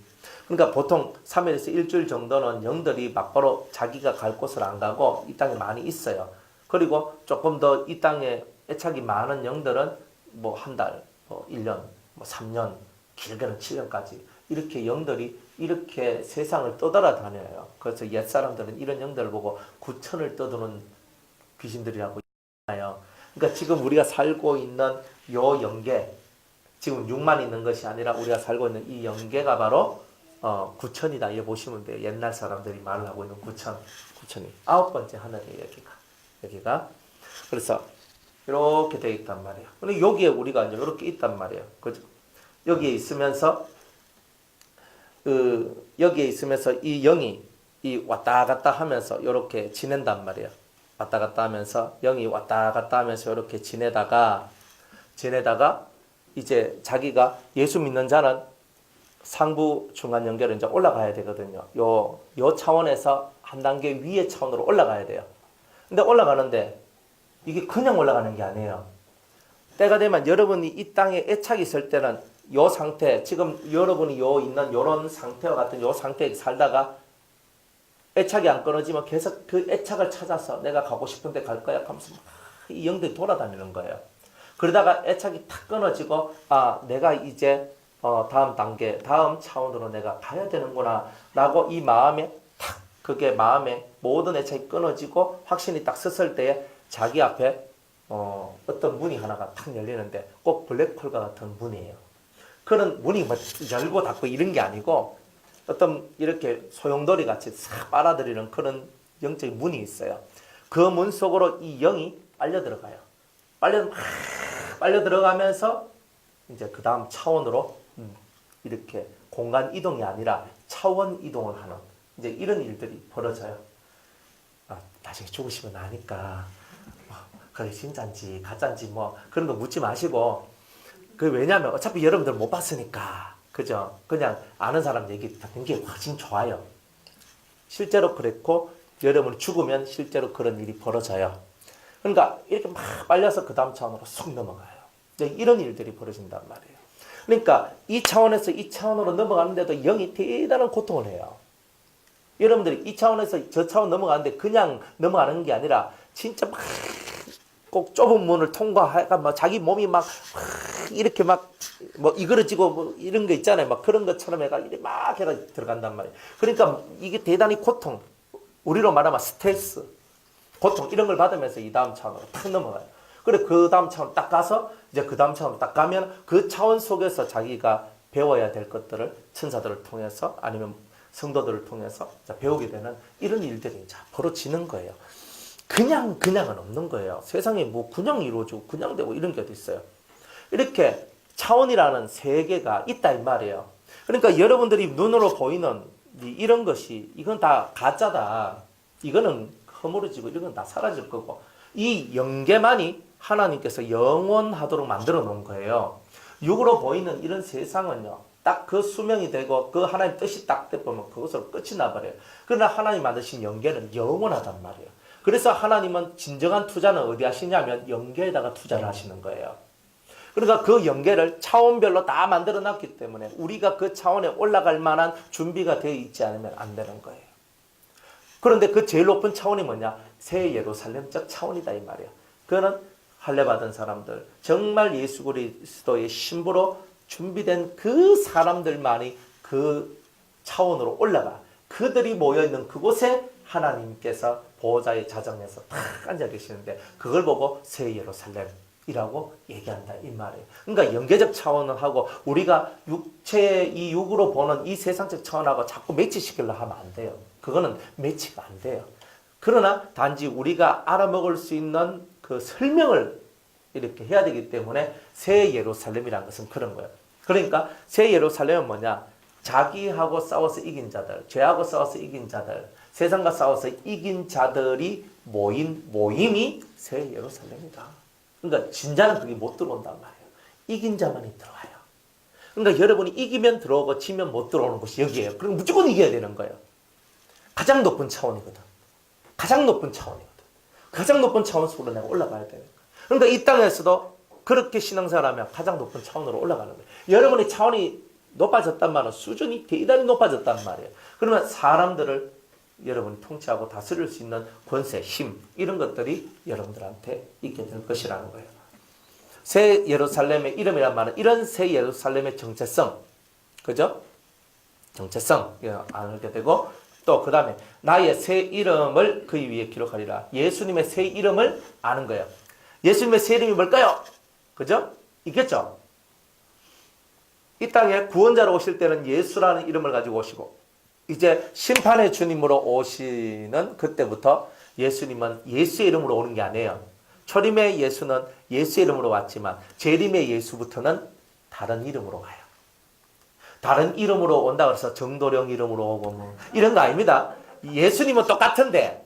그러니까 보통 3일에서 일주일 정도는 영들이 막바로 자기가 갈 곳을 안 가고 이 땅에 많이 있어요. 그리고 조금 더 이 땅에 애착이 많은 영들은 뭐 한 달, 뭐 1년, 뭐 3년, 길게는 7년까지 이렇게 영들이 이렇게 세상을 떠돌아다녀요. 그래서 옛사람들은 이런 영들을 보고 구천을 떠도는 귀신들이라고 하나요. 그러니까 지금 우리가 살고 있는 요 영계, 지금 6만 있는 것이 아니라 우리가 살고 있는 이 영계가 바로 구천이다. 이거 보시면 돼요. 옛날 사람들이 말을 하고 있는 구천이 9번째 하늘이에요. 여기가. 그래서 이렇게 되어 있단 말이에요. 근데 여기에 우리가 이제 이렇게 있단 말이에요. 그죠? 여기에 있으면서 여기에 있으면서 이 영이 이 왔다 갔다 하면서 이렇게 지낸단 말이에요. 왔다 갔다 하면서 영이 왔다 갔다 하면서 이렇게 지내다가 이제 자기가 예수 믿는 자는 상부 중간 연결은 이제 올라가야 되거든요. 요 차원에서 한 단계 위의 차원으로 올라가야 돼요. 근데 올라가는데 이게 그냥 올라가는 게 아니에요. 때가 되면 여러분이 이 땅에 애착이 있을 때는 요 상태, 지금 여러분이 요 있는 요런 상태와 같은 요 상태에 살다가 애착이 안 끊어지면 계속 그 애착을 찾아서 내가 가고 싶은데 갈 거야 하면서 이 영들이 돌아다니는 거예요. 그러다가 애착이 탁 끊어지고 내가 이제 다음 단계, 다음 차원으로 내가 가야 되는구나 라고 이 마음에 탁 그게 마음에 모든 애착이 끊어지고 확신이 딱 섰을 때에 자기 앞에 어떤 문이 하나가 탁 열리는데 꼭 블랙홀과 같은 문이에요. 그런 문이 뭐 열고 닫고 이런 게 아니고 어떤 이렇게 소용돌이 같이 싹 빨아들이는 그런 영적인 문이 있어요. 그 문 속으로 이 영이 빨려 들어가요. 빨려 들어가면서 이제 그 다음 차원으로 이렇게 공간 이동이 아니라 차원 이동을 하는 이제 이런 일들이 벌어져요. 나중에 죽으시면 아니까 그게 진짜인지 가짜인지 뭐 그런 거 묻지 마시고 왜냐면 어차피 여러분들 못 봤으니까 그죠? 그냥 아는 사람 얘기 듣는 게 훨씬 좋아요. 실제로 그랬고 여러분이 죽으면 실제로 그런 일이 벌어져요. 그러니까 이렇게 막 빨려서 그 다음 차원으로 쑥 넘어가요. 이런 일들이 벌어진단 말이에요. 그러니까 이 차원에서 이 차원으로 넘어가는데도 영이 대단한 고통을 해요. 여러분들이 이 차원에서 저 차원 넘어가는데 그냥 넘어가는 게 아니라 진짜 막 꼭 좁은 문을 통과해가 막 자기 몸이 막 이렇게 막 뭐 이그러지고 뭐 이런 거 있잖아요. 막 그런 것처럼 해가 이렇게 막 해가 들어간단 말이에요. 그러니까 이게 대단히 고통, 우리로 말하면 스트레스, 고통 이런 걸 받으면서 이 다음 차원으로 탁 넘어가요. 그래 그 다음 차원 딱 가서 이제 그 다음 차원으로 딱 가면 그 차원 속에서 자기가 배워야 될 것들을 천사들을 통해서 아니면 성도들을 통해서 배우게 되는 이런 일들이 이제 벌어지는 거예요. 그냥은 없는 거예요. 세상에 뭐 그냥 이루어지고 그냥 되고 이런 게 어디 있어요. 이렇게 차원이라는 세계가 있다 이 말이에요. 그러니까 여러분들이 눈으로 보이는 이런 것이 이건 다 가짜다. 이거는 허물어지고 이런 건 다 사라질 거고 이 영계만이 하나님께서 영원하도록 만들어 놓은 거예요. 육으로 보이는 이런 세상은요. 딱 그 수명이 되고 그 하나님 뜻이 딱 되면 그것으로 끝이 나버려요. 그러나 하나님 만드신 영계는 영원하단 말이에요. 그래서 하나님은 진정한 투자는 어디 하시냐면 영계에다가 투자를 하시는 거예요. 그러니까 그 영계를 차원별로 다 만들어 놨기 때문에 우리가 그 차원에 올라갈 만한 준비가 되어 있지 않으면 안 되는 거예요. 그런데 그 제일 높은 차원이 뭐냐? 새 예루살렘적 차원이다 이 말이에요. 그거는 할례 받은 사람들, 정말 예수 그리스도의 신부로 준비된 그 사람들만이 그 차원으로 올라가. 그들이 모여있는 그곳에 하나님께서 보호자의 자정에서 탁 앉아 계시는데 그걸 보고 새 예루살렘이라고 얘기한다 이 말이에요. 그러니까 영계적 차원하고 우리가 이 육으로 보는 이 세상적 차원하고 자꾸 매치시키려 하면 안 돼요. 그거는 매치가 안 돼요. 그러나 단지 우리가 알아먹을 수 있는 그 설명을 이렇게 해야 되기 때문에 새 예루살렘이라는 것은 그런 거예요. 그러니까 새 예루살렘은 뭐냐? 자기하고 싸워서 이긴 자들, 죄하고 싸워서 이긴 자들, 세상과 싸워서 이긴 자들이 모임이 새 예루살렘이다. 그러니까 진자는 그게 못 들어온단 말이에요. 이긴 자만이 들어와요. 그러니까 여러분이 이기면 들어오고 지면 못 들어오는 곳이 여기예요. 그럼 무조건 이겨야 되는 거예요. 가장 높은 차원이거든. 가장 높은 차원이거든. 가장 높은 차원 속으로 내가 올라가야 되는 거예요. 그러니까 이 땅에서도 그렇게 신앙생활하면 가장 높은 차원으로 올라가는 거예요. 여러분의 차원이 높아졌단 말은 수준이 대단히 높아졌단 말이에요. 그러면 사람들을 여러분이 통치하고 다스릴 수 있는 권세, 힘 이런 것들이 여러분들한테 있게 될 것이라는 거예요. 새 예루살렘의 이름이란 말은 이런 새 예루살렘의 정체성, 그죠? 정체성 알게 되고 또 그 다음에 나의 새 이름을 그의 위에 기록하리라. 예수님의 새 이름을 아는 거예요. 예수님의 새 이름이 뭘까요? 그죠? 있겠죠? 이 땅에 구원자로 오실 때는 예수라는 이름을 가지고 오시고 이제 심판의 주님으로 오시는 그때부터 예수님은 예수의 이름으로 오는 게 아니에요. 초림의 예수는 예수의 이름으로 왔지만 재림의 예수부터는 다른 이름으로 가요. 다른 이름으로 온다 그래서 정도령 이름으로 오고 뭐 이런 거 아닙니다. 예수님은 똑같은데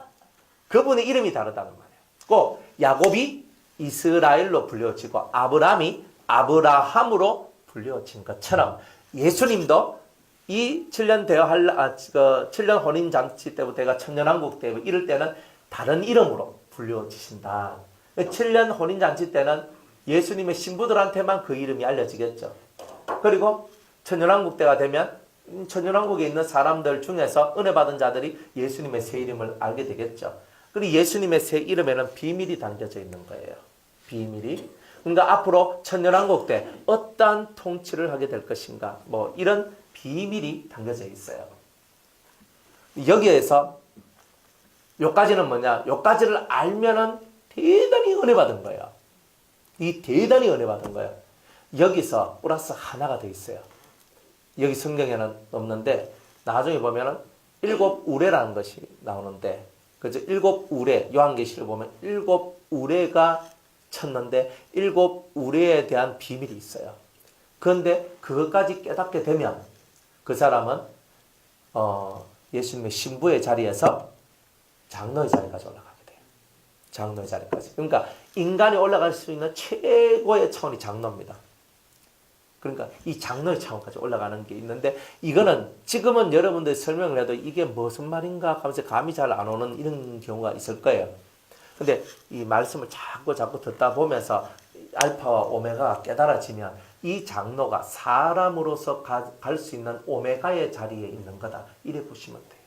그분의 이름이 다르다는 말이에요. 꼭 야곱이 이스라엘로 불려지고 아브라함이 아브라함으로 불려진 것처럼 예수님도 이 7년 7년 혼인잔치 때부터 내가 천년왕국 때 이럴 때는 다른 이름으로 불려지신다. 7년 혼인잔치 때는 예수님의 신부들한테만 그 이름이 알려지겠죠. 그리고 천년왕국 때가 되면 천년왕국에 있는 사람들 중에서 은혜 받은 자들이 예수님의 새 이름을 알게 되겠죠. 그리고 예수님의 새 이름에는 비밀이 담겨져 있는 거예요. 비밀이. 그러니까 앞으로 천년왕국 때 어떠한 통치를 하게 될 것인가 뭐 이런 비밀이 담겨져 있어요. 여기에서 요까지는 뭐냐? 요까지를 알면은 대단히 은혜 받은 거예요. 이 대단히 은혜 받은 거예요. 여기서 플러스 하나가 더 있어요. 여기 성경에는 없는데 나중에 보면은 7 우레라는 것이 나오는데 그죠? 7 우레 요한계시를 보면 7 우레가 쳤는데 7 우레에 대한 비밀이 있어요. 그런데 그것까지 깨닫게 되면 그 사람은 예수님의 신부의 자리에서 장로의 자리까지 올라가게 돼요. 장로의 자리까지. 그러니까 인간이 올라갈 수 있는 최고의 차원이 장로입니다. 그러니까 이 장로의 차원까지 올라가는 게 있는데 이거는 지금은 여러분들이 설명을 해도 이게 무슨 말인가 하면서 감이 잘 안 오는 이런 경우가 있을 거예요. 근데 이 말씀을 자꾸 듣다 보면서 알파와 오메가가 깨달아지면 이 장로가 사람으로서 갈 수 있는 오메가의 자리에 있는 거다. 이래 보시면 돼요.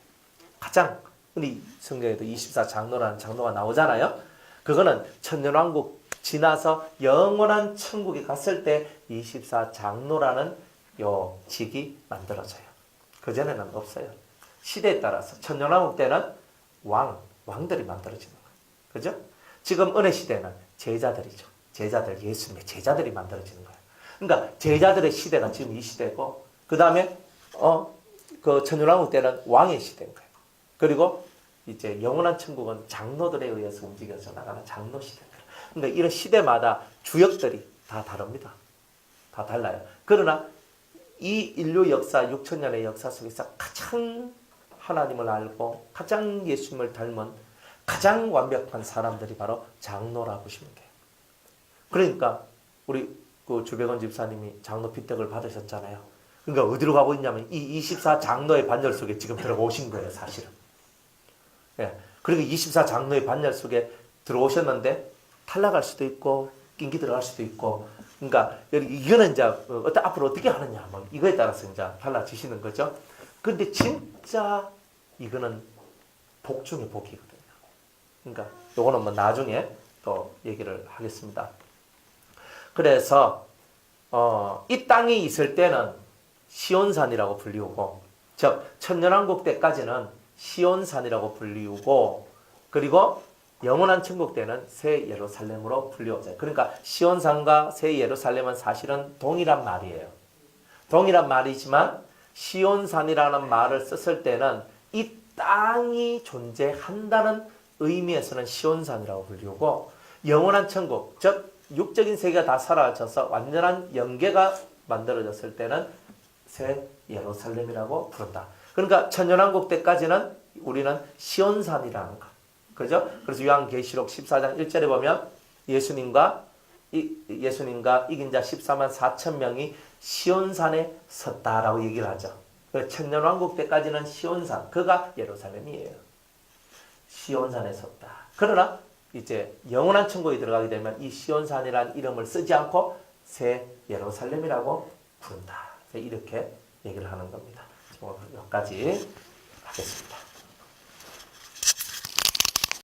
가장 우리 성경에도 24 장로라는 장로가 나오잖아요. 그거는 천년왕국 지나서 영원한 천국에 갔을 때 24 장로라는 요 직이 만들어져요. 그전에는 없어요. 시대에 따라서 천년왕국 때는 왕들이 만들어지는 거예요. 그죠? 지금 은혜 시대는 제자들이죠. 제자들, 예수님의 제자들이 만들어지는 거예요. 그러니까 제자들의 시대가 지금 이 시대고 그 다음에 그 천년왕국 때는 왕의 시대인 거예요. 그리고 이제 영원한 천국은 장로들에 의해서 움직여서 나가는 장로 시대입니다. 그러니까 이런 시대마다 주역들이 다 다릅니다. 다 달라요. 그러나 이 인류 역사 6천년의 역사 속에서 가장 하나님을 알고 가장 예수님을 닮은 가장 완벽한 사람들이 바로 장로라고 보시면 돼요. 그러니까 우리 그 주백원 집사님이 장로 비택을 받으셨잖아요. 그러니까 어디로 가고 있냐면 이 24 장로의 반열 속에 지금 들어오신 거예요, 사실은. 예. 그리고 24 장로의 반열 속에 들어오셨는데 탈락할 수도 있고 낑기 들어갈 수도 있고, 그러니까 이거는 이제 앞으로 어떻게 하느냐, 뭐 이거에 따라서 이제 달라지시는 거죠. 근데 진짜 이거는 복 중에 복이거든요. 그러니까 요거는 뭐 나중에 또 얘기를 하겠습니다. 그래서 이 땅에 있을 때는 시온산이라고 불리우고 즉 천년왕국 때까지는 시온산이라고 불리우고 그리고 영원한 천국 때는 새 예루살렘으로 불리워져요. 그러니까 시온산과 새 예루살렘은 사실은 동일한 말이에요. 동일한 말이지만 시온산이라는 말을 썼을 때는 이 땅이 존재한다는 의미에서는 시온산이라고 불리우고 영원한 천국, 즉 육적인 세계가 다 사라져서 완전한 영계가 만들어졌을 때는 새 예루살렘이라고 부른다. 그러니까 천년왕국 때까지는 우리는 시온산이라는 거. 그죠? 그래서 요한계시록 14장 1절에 보면 예수님과 이긴 자 14만 4천 명이 시온산에 섰다라고 얘기를 하죠. 천년왕국 때까지는 시온산, 그가 예루살렘이에요. 시온산에 섰다. 그러나 이제 영원한 천국에 들어가게 되면 이 시온산이라는 이름을 쓰지 않고 새 예루살렘이라고 부른다. 이렇게 얘기를 하는 겁니다. 여기까지 하겠습니다.